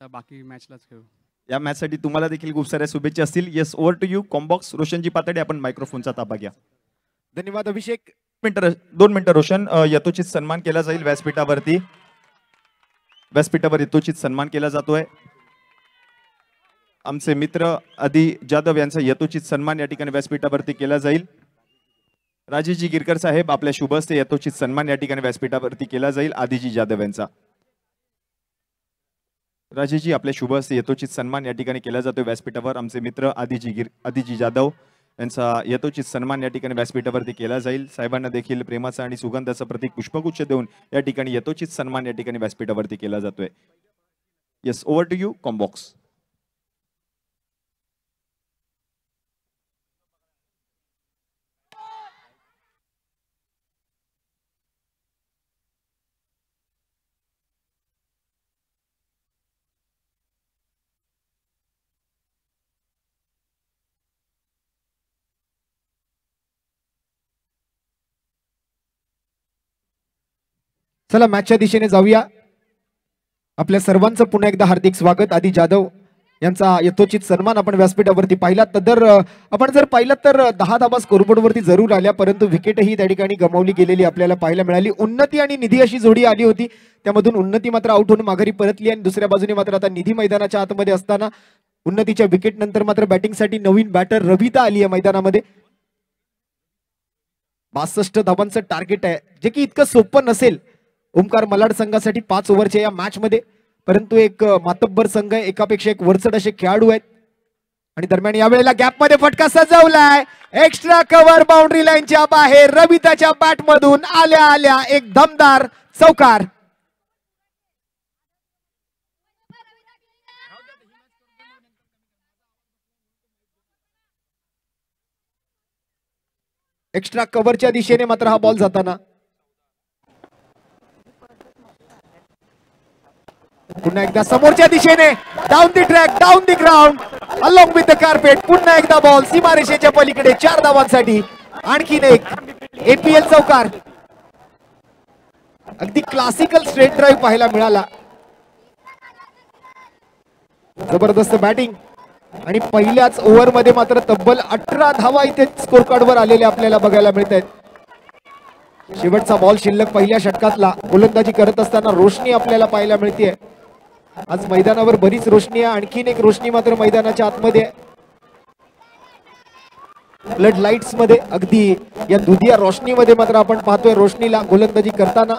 बाकी मॅचलाच खेळू. या मॅचसाठी तुम्हाला देखील खूप साऱ्या शुभेच्छा असतील. येस, ओव्हर टू यू कॉम्बॉक्स. रोशनजी पातडे, आपण मायक्रोफोनचा ताबा घ्या. धन्यवाद अभिषेक. 2 मिनिटं रोशन. यथोचित सन्मान केला जाईल व्यासपीठावरती. व्यासपीठावर यथोचित सन्मान केला जातोय. आमचे मित्र आदी जाधव यांचा यथोचित सन्मान या ठिकाणी व्यासपीठावरती केला जाईल. राजेशजी गिरकर साहेब, आपल्या शुभ हस्ते यथोचित सन्मान या ठिकाणी व्यासपीठावरती केला जाईल आदिजी जाधव यांचा. राजेशजी, आपल्या शुभ हस्ते यथोचित सन्मान या ठिकाणी केला जातोय व्यासपीठावर. आमचे मित्र आदिजी जाधव यांचा यथोचित सन्मान या ठिकाणी व्यासपीठावरती केला जाईल. साहेबांना देखील प्रेमाचा आणि सुगंधाचं प्रतीक पुष्पगुच्छ देऊन या ठिकाणी यथोचित सन्मान या ठिकाणी व्यासपीठावरती केला जातोय. Yes, over to you combox. चला मॅचच्या दिशेने जाऊया. आपल्या सर्वांचं पुन्हा एकदा हार्दिक स्वागत. आदी जाधव यांचा यथोचित सन्मान आपण व्यासपीठावरती पाहिला. तर आपण जर पाहिलं तर 10 धाबा स्कोरबोर्डवरती जरूर आल्या, परंतु विकेटही त्या ठिकाणी गमावली गेलेली आपल्याला पाहायला मिळाली. उन्नती आणि निधी अशी जोडी आली होती, त्यामधून उन्नती मात्र आउट होऊन माघारी परतली आणि दुसऱ्या बाजूने मात्र आता निधी मैदानाच्या आतमध्ये असताना उन्नतीच्या विकेट नंतर मात्र बॅटिंगसाठी नवीन बॅटर रविता आली आहे मैदानामध्ये. 62 धावांचं टार्गेट आहे, जे की इतकं सोपं नसेल ओमकार मलाड संघासाठी 5 ओव्हरच्या या मॅच मध्ये. परंतु एक मातब्बर संघ आहे, एकापेक्षा एक वरचढ असे खेळाडू आहेत. आणि दरम्यान यावेळेला गॅप मध्ये फटका सजवलाय. एक्स्ट्रा कव्हर बाउंड्री लाईनच्या बाहेर रविताच्या बॅट मधून आल्या आल्या एक दमदार चौकार. एक्स्ट्रा कव्हरच्या दिशेने मात्र हा बॉल जाताना पुन्हा एकदा समोरच्या दिशेने down the track, down the ground, along with the carpet. पुन्हा एकदा बॉल सीमारेषेच्या पलीकडे 4 धावांसाठी. आणखीन एक APL चौकार. अगदी क्लासिकल स्ट्रेट ड्राईव्ह पाहायला मिळाला. जबरदस्त बॅटिंग आणि पहिल्याच ओव्हर मध्ये मात्र तब्बल 18 धावा इथे स्कोर कार्डवर आलेल्या आपल्याला बघायला मिळत आहेत. शेवटचा बॉल शिल्लक पहिल्या षटकातला. गोलंदाजी करत असताना रोशनी आपल्याला पाहायला मिळते. आज मैदानावर बरीच रोशनी आहे. आणखीन एक रोशनी मात्र मैदानाच्या आतमध्ये आहे. फ्लड लाईट्स मध्ये अगदी या दुधिया रोशनीमध्ये मात्र आपण पाहतोय रोशनीला गोलंदाजी करताना.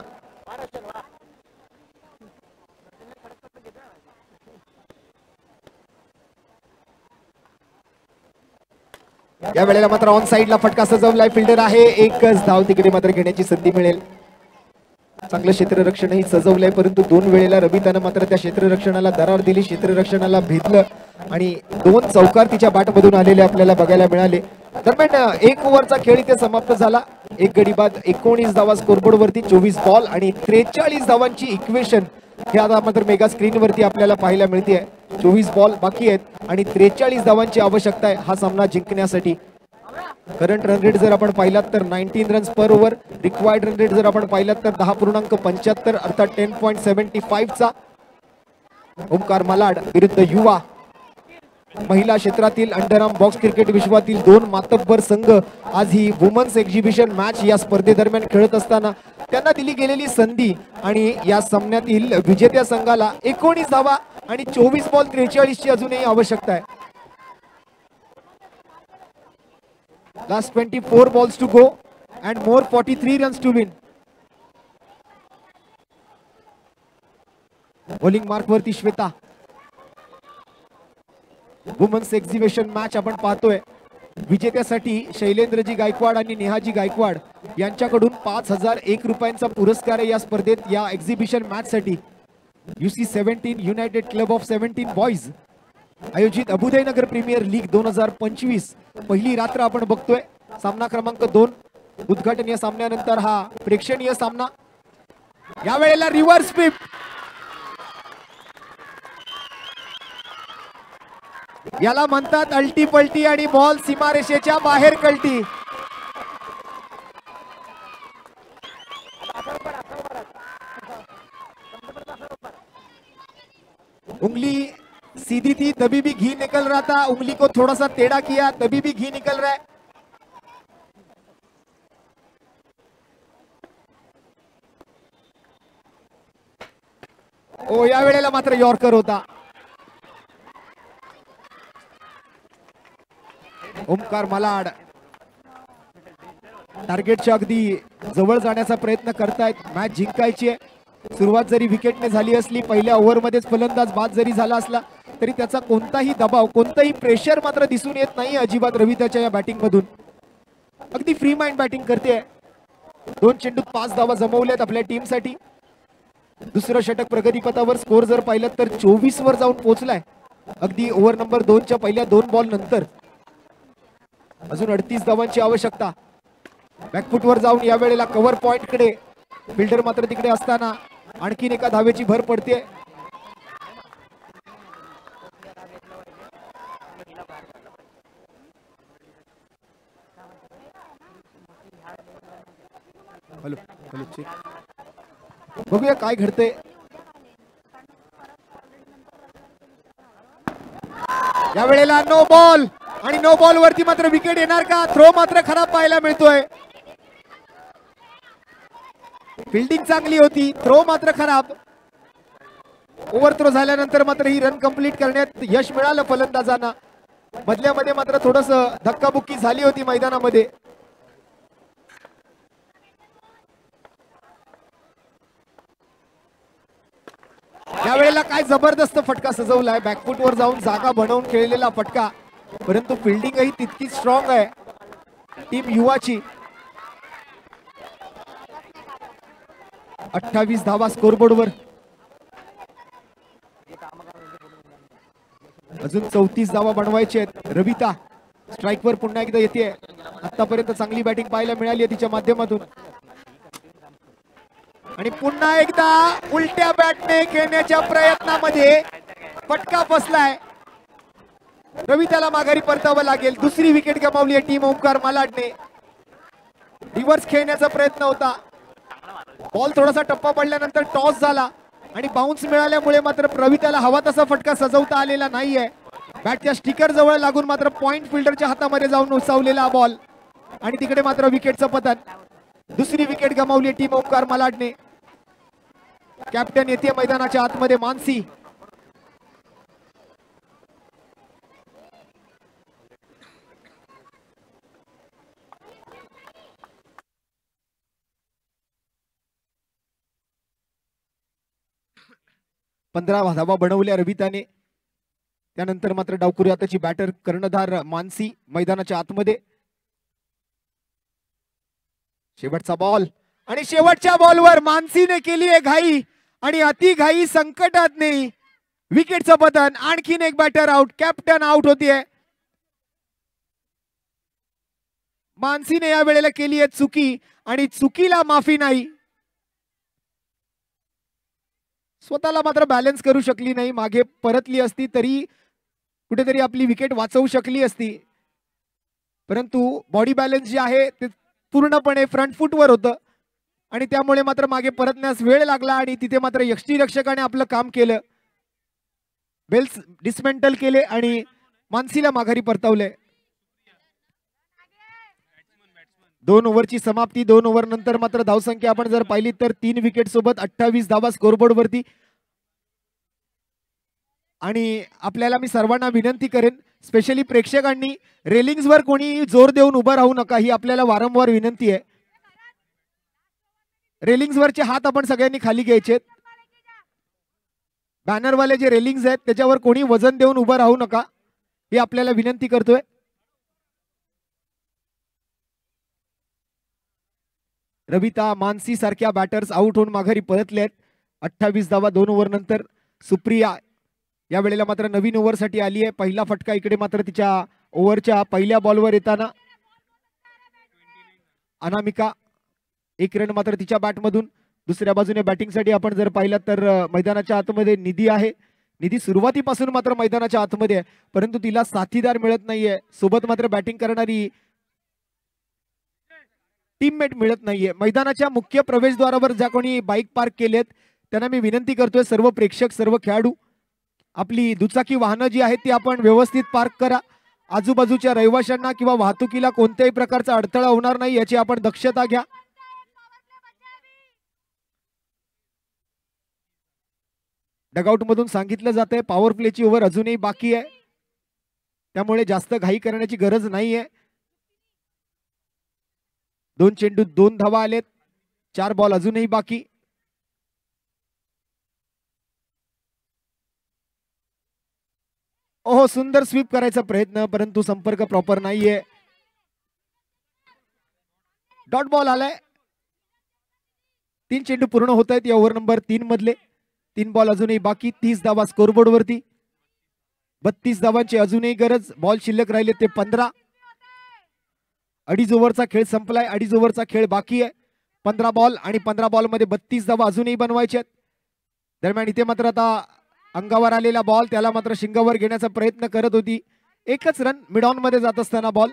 या वेळेला मात्र ऑन साइडला फटका सजवलाय. फिल्डर आहे, एकच धाव तिकडे मात्र घेण्याची संधी मिळेल. चांगलं क्षेत्ररक्षणही सजवलंय, परंतु 2 वेळेला रवितानं मात्र त्या क्षेत्ररक्षणाला दरार दिली, क्षेत्ररक्षणाला भेदलं आणि 2 चौकार तिच्या बॅटमधून आलेले आपल्याला बघायला मिळाले. दरम्यान 1 ओव्हरचा खेळ इथे समाप्त झाला. एक गडी बाद 19 धावा स्कोरबोर्ड वरती, 24 बॉल आणि 43 धावांची इक्वेशन हे आता मात्र मेगा स्क्रीन वरती आपल्याला पाहायला मिळते. 24 बॉल बाकी आहेत आणि 43 धावांची आवश्यकता आहे हा सामना जिंकण्यासाठी. करंट रन रेट जर आपण पाहिलात तर 19 रन्स पर ओव्हर. रिक्वायर्ड रन रेट जर आपण पाहिलात तर 10.75 अर्थात 10.75 चा. ओमकार मालाड विरुद्ध युवा. महिला क्षेत्रातील अंडरआर्म बॉक्स क्रिकेट विश्वातील 2 मातब्बर संघ आज ही वुमन्स एक्झिबिशन मॅच या स्पर्धेदरम्यान खेळत असताना त्यांना दिली गेलेली संधी आणि या सामन्यातील विजेत्या संघाला 19 धावा आणि 24 बॉल 43 ची अजूनही आवश्यकता आहे. Last 24 balls to go and more 43 runs to win. Bowling mark वरती श्वेता. वुमन्स एक्झिबिशन मॅच आपण पाहतोय. विजेत्यासाठी शैलेंद्रजी गायकवाड आणि नेहाजी गायकवाड यांच्याकडून 5,001 रुपयांचा पुरस्कार आहे या स्पर्धेत या एक्झिबिशन मॅच साठी. UC 17 United club of 17 boys आयोजित अबुदयनगर प्रीमियर लीग 2025 पहिली रात्र आपण बघतोय. सामना क्रमांक 2 उद्घाटनीय सामन्यानंतर हा प्रेक्षणीय सामना. यावेळेला रिव्हर्स स्वीप. याला म्हणतात अल्टी पलटी आणि बॉल सीमारेषेच्या बाहेर कलटी. उंगली सीधी थी तभी भी घी निकल रहा था, उंगली को थोड़ा सा टेढ़ा किया तभी भी घी निकल रहा है. ओ या वेळेला मात्र यॉर्कर होता. ओमकार मालाड टार्गेटच्या अगदी जवळ जाण्याचा प्रयत्न करतायत. मॅच जिंकायची आहे. सुरुवात जरी विकेटने झाली असली, पहिल्या ओव्हरमध्येच फलंदाज बाद जरी झाला असला तरी त्याचा कोणताही दबाव, कोणताही प्रेशर मात्र दिसून येत नाही अजिबात रविताच्या या बॅटिंग मधून. अगदी फ्री माइंड बॅटिंग करते. 2 चेंडूत 5 धावा जमवल्यात आपल्या टीम साठी. दुसरं षटक प्रगतीपथावर. स्कोर जर पाहिलं तर 24 वर जाऊन पोहोचलाय अगदी ओव्हर नंबर 2 च्या पहिल्या 2 बॉल नंतर. अजून 38 धावांची आवश्यकता. बॅकफुट वर जाऊन या वेळेला कव्हर पॉइंट कडे फिल्डर मात्र तिकडे असताना आणखीन एका धावेची भर पडते. Hello hello check. बघूया काय घडतंय. या वेळेला नो बॉल आणि नो बॉल वरती मात्र विकेट येणार का? थ्रो मात्र खराब पाहायला मिळतोय. फिल्डिंग चांगली होती, थ्रो मात्र खराब. ओव्हर थ्रो झाल्यानंतर मात्र ही रन कंप्लीट करण्यात यश मिळालं फलंदाजांना. मधल्यामध्ये मात्र थोडस धक्काबुक्की झाली होती मैदानामध्ये. यावेळेला काय जबरदस्त फटका सजवलाय. बॅकफुट वर जाऊन जागा बनवून खेळलेला फटका, परंतु फिल्डिंगही तितकीच स्ट्रॉंग आहे टीम युवाची. 28 धावा स्कोरबोर्डवर. अजून 34 धावा बनवायचे आहेत. रविता स्ट्राईकवर पुन्हा एकदा येते. आतापर्यंत चांगली बॅटिंग पाहायला मिळाली आहे तिच्या माध्यमातून. आणि पुन्हा एकदा उलट्या बॅटने खेळण्याच्या प्रयत्नामध्ये फटका फसलाय. रविताला माघारी परतावं लागेल. दुसरी विकेट गमावली आहे टीम ओमकार मालाडने. रिव्हर्स खेळण्याचा प्रयत्न होता. बॉल थोडासा टप्पा पडल्यानंतर टॉस झाला आणि बाउन्स मिळाल्यामुळे मात्र रविताला हवा तसा फटका सजवता आलेला नाहीये. बॅटच्या स्टिकर जवळ लागून मात्र पॉइंट फिल्डरच्या हातामध्ये जाऊन उचवलेला बॉल आणि तिकडे मात्र विकेटचं पतन. दुसरी विकेट गमावली टीम ओमकार मालाडने. कॅप्टन येते मैदानाच्या आतमध्ये मानसी. पंधरा धावा बनवल्या रविताने. त्यानंतर मात्र डावकुरी हाताची बॅटर कर्णधार मानसी मैदानाच्या आतमध्ये. शेवटचा बॉल आणि शेवटच्या बॉलवर मानसीने केली आहे घाई आणि अति घाई संकटात नाही. विकेटचं पतन. आणखीन एक बॅटर आउट. कॅप्टन आउट होतीये. मानसीने या वेळेला केली आहे चुकी आणि चुकीला माफी नाही. स्वतःला मात्र बॅलन्स करू शकली नाही, मागे परतली असती तरी कुठेतरी आपली विकेट वाचवू शकली असती, परंतु बॉडी बॅलन्स जे आहे ते पूर्णपणे फ्रंट फुटवर होतं आणि त्यामुळे मात्र मागे परतण्यास वेळ लागला आणि तिथे मात्र यष्टीरक्षकाने आपलं काम केलं. बेल्स डिसमेंटल केले आणि मानसीला माघारी परतवले. 2 ओव्हरची समाप्ती. 2 ओव्हर नंतर मात्र धावसंख्या आपण जर पाहिली तर 3 विकेट सोबत 28 धावा स्कोरबोर्ड वरती. आणि आपल्याला मी सर्वांना विनंती करेन, स्पेशली प्रेक्षकांनी रेलिंग्सवर कोणी जोर देऊन उभं राहू नका, ही आपल्याला वारंवार विनंती आहे. रेलिंग्सवरचे हात आपण सगळ्यांनी खाली घ्यायचे. बॅनरवाले जे रेलिंग्स आहेत त्याच्यावर कोणी वजन देऊन उभं राहू नका, ही आपल्याला विनंती करतोय. रविता, मानसी सारख्या बॅटर्स आउट होऊन माघारी परतले आहेत. 28 धावा 2 ओव्हर नंतर. सुप्रिया या वेळेला मात्र नवीन ओव्हरसाठी आली आहे. पहिला फटका इकडे मात्र तिच्या ओव्हरच्या पहिल्या बॉलवर येताना. अनामिका 1 रन मात्र तिच्या बॅटमधून. दुसऱ्या बाजूने बॅटिंगसाठी आपण जर पाहिलं तर मैदानाच्या आतमध्ये निधी आहे. निधी सुरुवातीपासून मात्र मैदानाच्या आतमध्ये आहे, परंतु तिला साथीदार मिळत नाहीये, सोबत मात्र बॅटिंग करणारी टीममेट मिळत नाहीये. मैदानाच्या मुख्य प्रवेशद्वारावर ज्या कोणी बाईक पार्क केलेत त्यांना मी विनंती करतोय, सर्व प्रेक्षक सर्व खेळाडू आपली दुचाकी वाहनं जी आहेत ती आपण व्यवस्थित पार्क करा. आजूबाजूच्या रहिवाशांना किंवा वाहतुकीला कोणत्याही प्रकारचा अडथळा होणार नाही याची आपण दक्षता घ्या. डगआउट मधून सांगितलं जातंय पॉवर प्लेची ओव्हर अजूनही बाकी आहे, त्यामुळे जास्त घाई करण्याची गरज नाहीये. 2 चेंडू 2 धावा आलेत. 4 बॉल अजूनही बाकी. ओहो, सुंदर स्वीप करायचा प्रयत्न, परंतु संपर्क प्रॉपर नाहीये. डॉट बॉल आलाय. 3 चेंडू पूर्ण होत आहेत या ओव्हर नंबर 3 मधले. 3 बॉल अजूनही बाकी. 30 धावा स्कोरबोर्ड वरती. 32 धावांची अजूनही गरज. बॉल शिल्लक राहिले ते 15. 2.5 ओव्हरचा खेळ संपलाय. 2.5 ओव्हरचा खेळ बाकी आहे. 15 बॉल आणि 15 बॉल मध्ये 32 धावा अजूनही बनवायच्यात. दरम्यान इथे मात्र आता अंगावर आलेला बॉल त्याला मात्र शिंगावर घेण्याचा प्रयत्न करत होती. 1च रन मिड ऑन मध्ये जात असताना बॉल.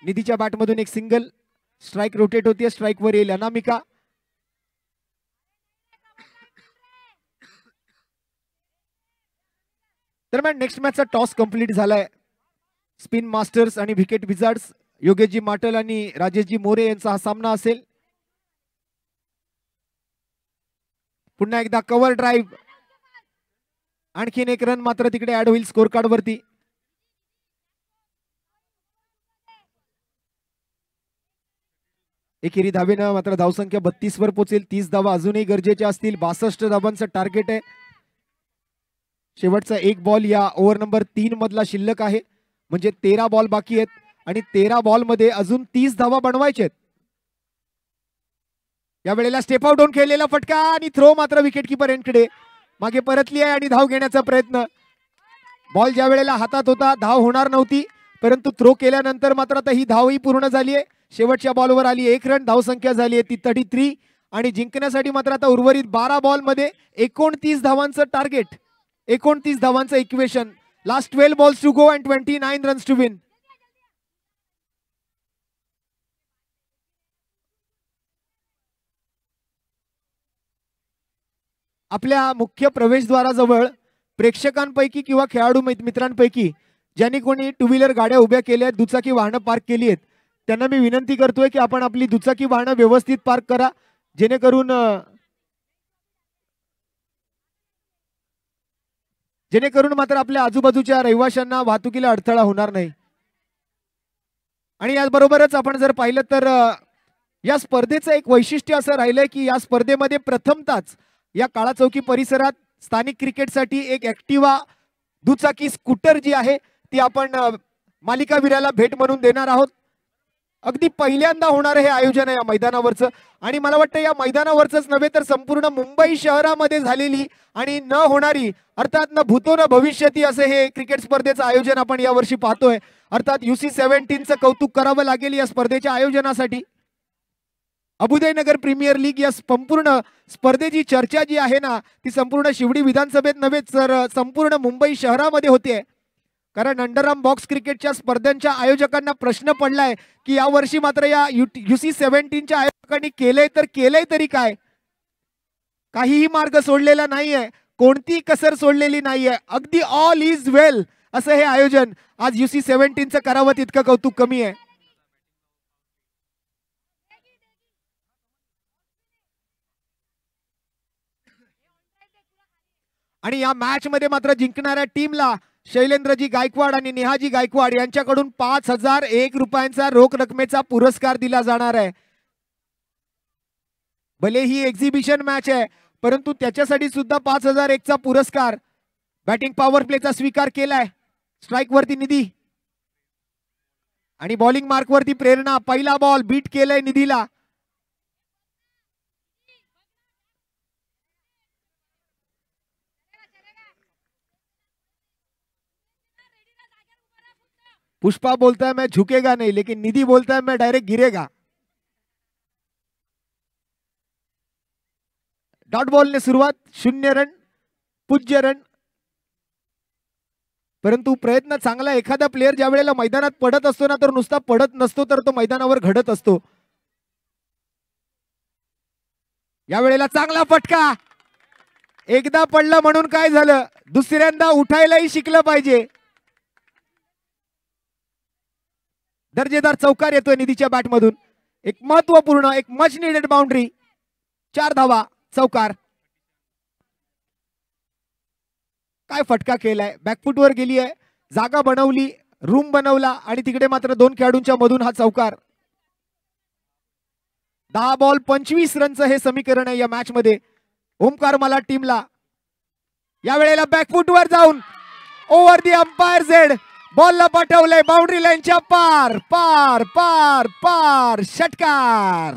निधीच्या बॅटमधून एक सिंगल. स्ट्राईक रोटेट होती. स्ट्राईक वर येईल अनामिका. दरम्यान नेक्स्ट मॅचचा टॉस कंप्लीट झालाय. स्पिन मास्टर्स आणि विकेट विझार्ड्स योगेशजी माटल आणि राजेशजी मोरे यांचा हा सामना असेल. पुन्हा एकदा कव्हर ड्राईव्ह. आणखीन 1 रन मात्र तिकडे ऍड होईल स्कोर कार्ड वरती. एकेरी धावेनं मात्र धावसंख्या 32 वर पोहोचेल. 30 धावा अजूनही गरजेच्या असतील. 62 धावांचं टार्गेट आहे. शेवटचा 1 बॉल या ओव्हर नंबर 3 मधला शिल्लक आहे, म्हणजे 13 बॉल बाकी आहेत आणि 13 बॉल मध्ये अजून 30 धावा बनवायचे आहेत. या वेळेला स्टेप आउट होऊन खेळलेला फटका आणि थ्रो मात्र विकेट किपर यांकडे. मागे परतली आहे आणि धाव घेण्याचा प्रयत्न. बॉल ज्या वेळेला हातात होता धाव होणार नव्हती, परंतु थ्रो केल्यानंतर मात्र आता ही धावही पूर्ण झाली आहे. शेवटच्या बॉलवर आली 1 रन. धावसंख्या झाली आहे ती 33 आणि जिंकण्यासाठी मात्र आता उर्वरित 12 बॉल मध्ये 29 धावांचं टार्गेट. 29 धावांचं equation. Last 12 balls to go and 29 runs to win. आपल्या मुख्य प्रवेशद्वाराजवळ प्रेक्षकांपैकी किंवा खेळाडू मित्रांपैकी ज्यांनी कोणी 2 व्हीलर गाड्या उभ्या केल्या आहेत, दुचाकी वाहनं पार्क केली आहेत, त्यांना मी विनंती करतोय की आपण आपली दुचाकी वाहनं व्यवस्थित पार्क करा, जेणेकरून मात्र आपल्या आजूबाजूच्या रहिवाशांना वाहतुकीला अडथळा होणार नाही. आणि याचबरोबरच आपण जर पाहिलं तर या स्पर्धेचं एक वैशिष्ट्य असं राहिलंय की या स्पर्धेमध्ये प्रथमतःच या काळा चौकी परिसरात स्थानिक क्रिकेटसाठी एक ऍक्टिवा दुचाकी स्कूटर जी आहे ती आपण मालिकावीराला भेट म्हणून देणार आहोत. अगदी पहिल्यांदा होणार हे आयोजन आहे या मैदानावरचं आणि मला वाटतं या मैदानावरच नव्हे तर संपूर्ण मुंबई शहरामध्ये झालेली आणि न होणारी अर्थात न भूतो न भविष्यती असे हे क्रिकेट स्पर्धेचं आयोजन आपण यावर्षी पाहतोय. अर्थात UC17चं कौतुक करावं लागेल या स्पर्धेच्या आयोजनासाठी. अबुदयनगर प्रीमियर लीग या संपूर्ण स्पर्धेची चर्चा जी आहे ना ती संपूर्ण शिवडी विधानसभेत नव्हे तर संपूर्ण मुंबई शहरामध्ये होते. कारण अंडरआर्म बॉक्स क्रिकेटच्या स्पर्धांच्या आयोजकांना प्रश्न पडलाय की या वर्षी मात्र या UC17च्या आयोजकांनी केलंय तर केलंय तरी काय. काहीही मार्ग सोडलेला नाहीये, कोणती कसर सोडलेली नाहीये. अगदी ऑल इज वेल असं हे आयोजन आज UC17चं करावं तितकं कौतुक कमी आहे. आणि या मॅच मध्ये मात्र जिंकणाऱ्या टीमला शैलेंद्रजी गायकवाड आणि नेहाजी गायकवाड यांच्याकडून 5001 रुपयांचा रोख रकमेचा पुरस्कार दिला जाणार आहे. भले ही एक्झिबिशन मॅच आहे परंतु त्याच्यासाठी सुद्धा 5001 चा पुरस्कार. बॅटिंग पॉवर प्लेचा स्वीकार केलाय. स्ट्राइक वरती निधी आणि बॉलिंग मार्क वरती प्रेरणा. पहिला बॉल बीट केलाय निधीला. पुष्पा बोलता है मैं झुकेगा नहीं लेकिन निधि बोलता है मैं डायरेक्ट गिरेगा. डॉट बॉल ने सुरुवात. 0 रन, पूज्य रन. परंतु प्रयत्न चांगला. एखादा प्लेयर ज्या वेळेला मैदानात पडत असतो ना तर नुसता पडत नसतो तर तो मैदानावर घडत असतो. या वेळेला चांगला फटका. एकदा पडला म्हणून काय झालं, दुसऱ्यांदा उठायलाही शिकलं पाहिजे. दर्जेदार चौकार येतोय निधीच्या बॅट मधून. एक महत्वपूर्ण, एक मच नीडेड बाउंड्री. 4 धावा, चौकार. काय फटका केलाय. बॅकफुटवर गेली आहे, जागा बनवली, रूम बनवला आणि तिकडे मात्र 2 खेळाडूंच्या मधून हा चौकार. 10 बॉल 25 रनचं हे समीकरण आहे या मॅच मध्ये. ओमकार मला टीमला या वेळेला बॅकफुटवर जाऊन ओव्हर दी अंपायर झेड बॉलला पाठवलंय बाउंड्री लाईनच्या पार पार पार पार. षटकार.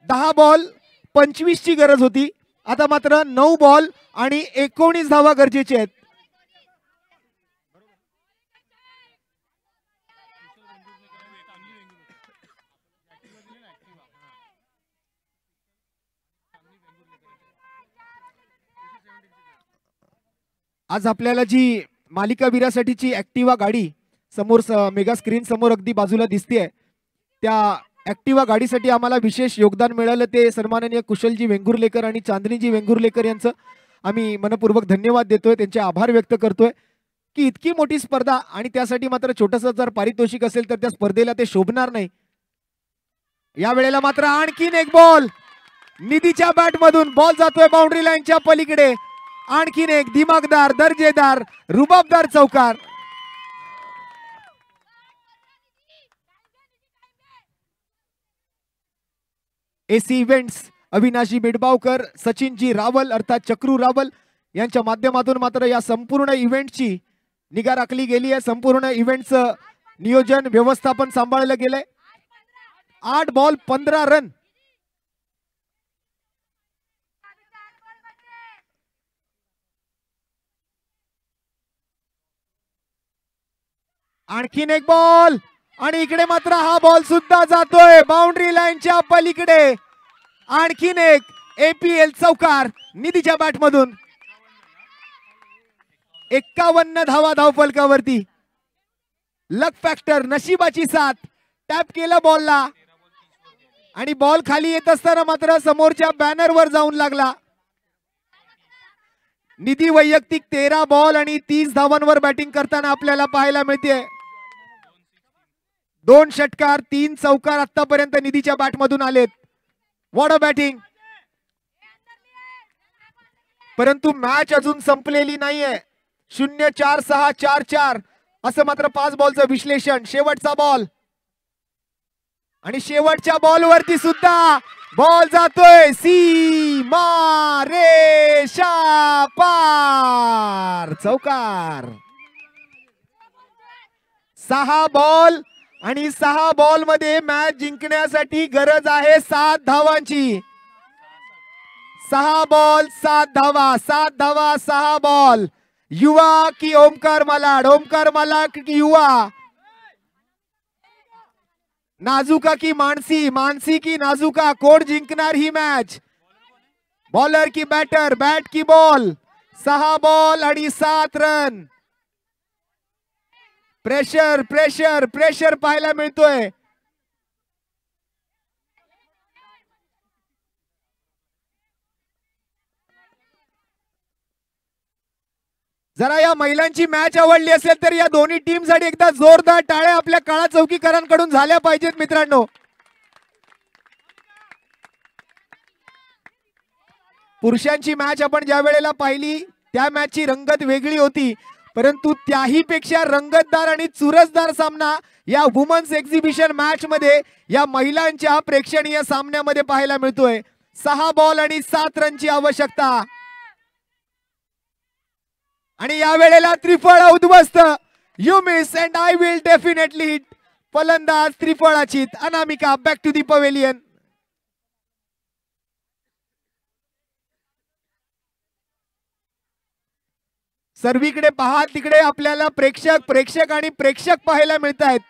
10 बॉल 25 ची गरज होती. आता मात्र 9 बॉल आणि 19 धावा गरजेचे आहेत. आज आपल्याला जी मालिका वीरासाठीची ऍक्टिवा गाडी समोर मेगा स्क्रीन समोर अगदी बाजूला दिसतेय, त्या ऍक्टिवा गाडीसाठी आम्हाला विशेष योगदान मिळालं ते सन्माननीय कुशलजी वेंगुर्लेकर आणि चांदनीजी वेंगुर्लेकर यांचं आम्ही मनपूर्वक धन्यवाद देतोय. त्यांचे आभार व्यक्त करतोय की इतकी मोठी स्पर्धा आणि त्यासाठी मात्र छोटंसं जर पारितोषिक असेल तर त्या स्पर्धेला ते शोभणार नाही. या वेळेला मात्र आणखीन एक बॉल निधीच्या बॅट मधून. बॉल जातोय बाउंड्री लाईनच्या पलीकडे. आणखीन एक दिमागदार, दर्जेदार, रुबाबदार चौकार. एसी इव्हेंट्स अविनाशी बेडबावकर, सचिनजी रावल अर्थात चक्रू रावल यांच्या माध्यमातून मात्र या संपूर्ण इव्हेंटची निगा राखली गेली आहे. संपूर्ण इव्हेंटचं नियोजन व्यवस्थापन सांभाळलं गेलंय. 8 बॉल 15 रन. आणखीन एक बॉल आणि इकडे मात्र हा बॉल सुद्धा जातोय बाउंड्री लाईनच्या पलीकडे. आणखीन एक APL चौकार निधीच्या बॅट मधून. 51 धावा धावफलकावरती. लक फॅक्टर, नशिबाची साथ. टॅप केलं बॉलला आणि बॉल खाली येत असताना मात्र समोरच्या बॅनरवर जाऊन लागला. निधी वैयक्तिक 13 बॉल आणि 30 धावांवर बॅटिंग करताना आपल्याला पाहायला मिळते. 2 षटकार 3 चौकार आतापर्यंत निधीच्या बॅट मधून आलेत. What a batting. परंतु मॅच अजून संपलेली नाहीये. 0-4-6-4-4 असं मात्र 5 बॉलचं विश्लेषण. शेवटचा बॉल आणि शेवटच्या बॉलवरती सुद्धा बॉल जातोय सीमा रेषा पार. चौकार. 6 बॉल आणि 6 बॉल मध्ये मॅच जिंकण्यासाठी गरज आहे 7 धावांची. 6 बॉल 7 धावा, 7 धावा 6 बॉल. युवा की ओमकार मालाड, ओमकार मालाड की युवा, नाजुका की मानसी, मानसी की नाजुका, कोण जिंकणार ही मॅच? बॉलर की बॅटर, बॅट की बॉल. 6 बॉल आणि 7 रन. प्रेशर प्रेशर प्रेशर पाहायला मिळतोय. जरा या महिलांची मॅच आवडली असेल तर या दोन्ही टीम साठी एकदा जोरदार टाळ्या आपल्या काळा चौकीकरांकडून झाल्या पाहिजेत मित्रांनो. पुरुषांची मॅच आपण ज्या वेळेला पाहिली त्या मॅचची रंगत वेगळी होती, परंतु त्याही पेक्षा रंगतदार आणि चुरसदार सामना या वुमन्स एक्झिबिशन मॅच मध्ये या महिलांच्या प्रेक्षणीय सामन्यामध्ये पाहायला मिळतोय. 6 बॉल आणि 7 रनची आवश्यकता आणि या वेळेला त्रिफळ उद्ध्वस्त. You miss and I will definitely hit. फलंदाज त्रिफळाचित. अनामिका बॅक टू दी पवेलियन. सर्वीकडे पहा तिकडे आपल्याला प्रेक्षक आणि प्रेक्षक पाहायला मिळत आहेत.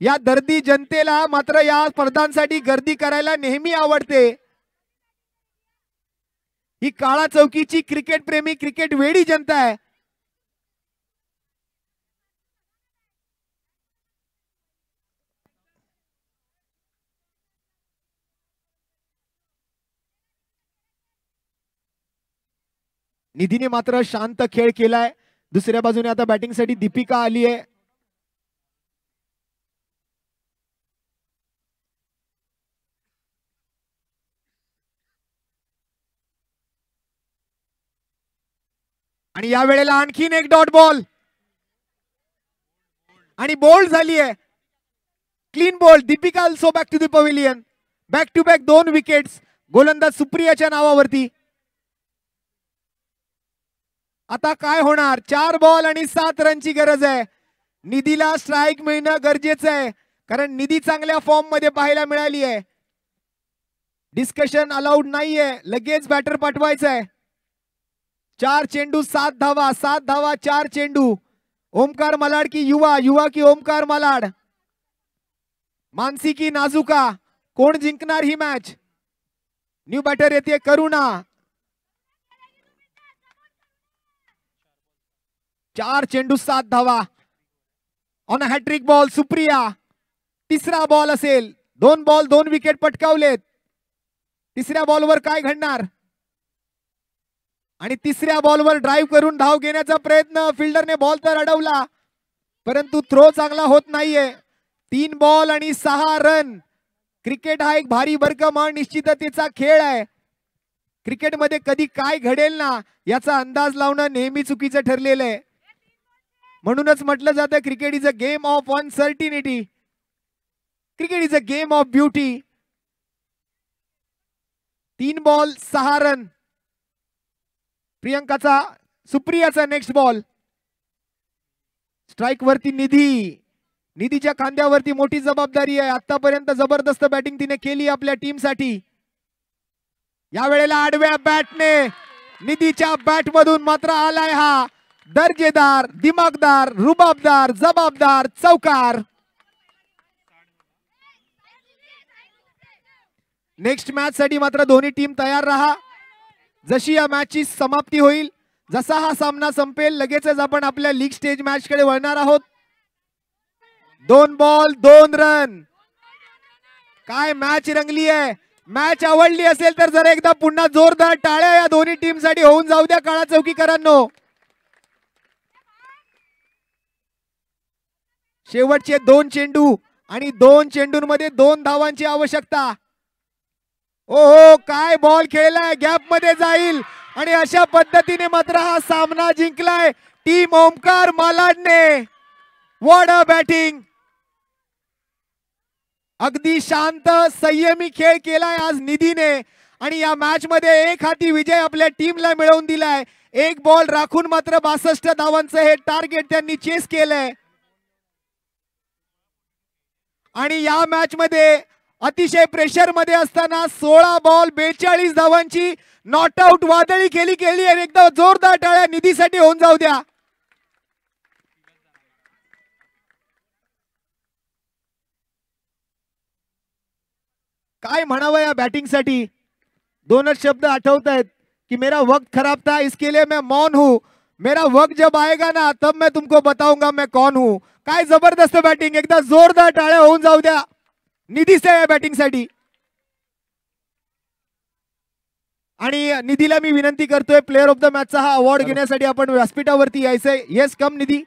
या दर्दी जनतेला मात्र या स्पर्धांसाठी गर्दी करायला नेहमी आवडते. ही काळा चौकीची क्रिकेट प्रेमी क्रिकेट वेडी जनता आहे. निधीने मात्र शांत खेळ केलाय. दुसऱ्या बाजूने आता बॅटिंग साठी दीपिका आली आहे. आणि या वेळेला आणखीन एक डॉट बॉल आणि बोल्ड झाली आहे. Clean ball. Deepika also back to the pavilion. Back to back 2 wickets गोलंदाज सुप्रियाच्या नावावरती. आता काय होणार? 4 बॉल आणि 7 रनची गरज आहे. निधीला स्ट्राईक मिळणं गरजेचं आहे, कारण निधी चांगल्या फॉर्म मध्ये पाहायला मिळाली आहे. डिस्कशन अलाउड नाहीये, लगेच बॅटर पाठवायचं आहे. 4 चेंडू 7 धावा, 7 धावा 4 चेंडू. ओमकार मालाड की युवा, युवा की ओमकार मालाड, मानसी की नाजुका, कोण जिंकणार ही मॅच? न्यू बॅटर येते करुणा. 4 चेंडू 7 धावा. On a hattrick ball Supriya. तिसरा बॉल असेल. 2 बॉल 2 विकेट पटकावलेत. तिसऱ्या बॉलवर काय घडणार? आणि तिसऱ्या बॉलवर ड्राईव्ह करून धाव घेण्याचा प्रयत्न. फिल्डरने बॉल तर अडवला, परंतु थ्रो चांगला होत नाहीये. 3 बॉल आणि 6 रन. क्रिकेट हा एक भारी भरकम अनिश्चिततेचा खेळ आहे. क्रिकेटमध्ये कधी काय घडेल ना याचा अंदाज लावणं नेहमी चुकीचं ठरलेलं आहे. म्हणूनच म्हटलं जातं cricket is a game of uncertainty. Cricket is a game of beauty. 3 ball 6 run. प्रियंकाचा सुप्रियाचा नेक्स्ट बॉल. स्ट्राइक वरती निधी. निधीच्या खांद्यावरती मोठी जबाबदारी आहे. आतापर्यंत जबरदस्त बॅटिंग तिने केली आपल्या टीम साठी. या वेळेला आडव्या बॅटने निधीच्या बॅट मधून मात्र आलाय हा दर्जेदार, दिमागदार, रुबाबदार, जबाबदार चौकार. नेक्स्ट मॅच साठी मात्र दोन्ही टीम तयार राहा. जशी या मॅचची समाप्ती होईल, जसा हा सामना संपेल, लगेचच आपण आपल्या लीग स्टेज मॅच कडे वळणार आहोत. 2 बॉल 2 रन. काय मॅच रंगली आहे. मॅच आवडली असेल तर जरा एकदा पुन्हा जोरदार टाळ्या या दोन्ही टीम साठी होऊन जाऊ द्या काळा चौकीकरांनो. शेवटचे 2 चेंडू आणि 2 चेंडूंमध्ये 2 धावांची आवश्यकता. ओहो, काय बॉल खेळलाय. गॅप मध्ये जाईल आणि अशा पद्धतीने मात्र हा सामना जिंकलाय टीम ओमकार मालाडने. What a batting. अगदी शांत संयमी खेळ केलाय आज निधीने आणि या मॅच मध्ये एक हाती विजय आपल्या टीमला मिळवून दिलाय. 1 बॉल राखून मात्र 62 धावांचं हे टार्गेट त्यांनी चेस केलंय. आणि या मॅच मध्ये अतिशय प्रेशर मध्ये असताना 16 बॉल 42 धावांची नॉट आउट वादळी केली आणि एकदा जोरदार टाळ्या निधीसाठी होऊन जाऊ द्या. काय म्हणावं या बॅटिंगसाठी, दोनच शब्द आठवत आहेत की मेरा वक्त खराब था इसके लिए मैं मौन हूं, मेरा वक्त जब आएगा ना तब मैं तुमको बताऊंगा मैं कौन हूं. काय जबरदस्त बॅटिंग, एकदा जोरदार टाळ्या होऊन जाऊ द्या निधीच्या या बॅटिंगसाठी. आणि निधीला मी विनंती करतोय प्लेअर ऑफ द मॅचचा हा अवॉर्ड घेण्यासाठी आपण व्यासपीठावरती यायचंय. येस कम निधी.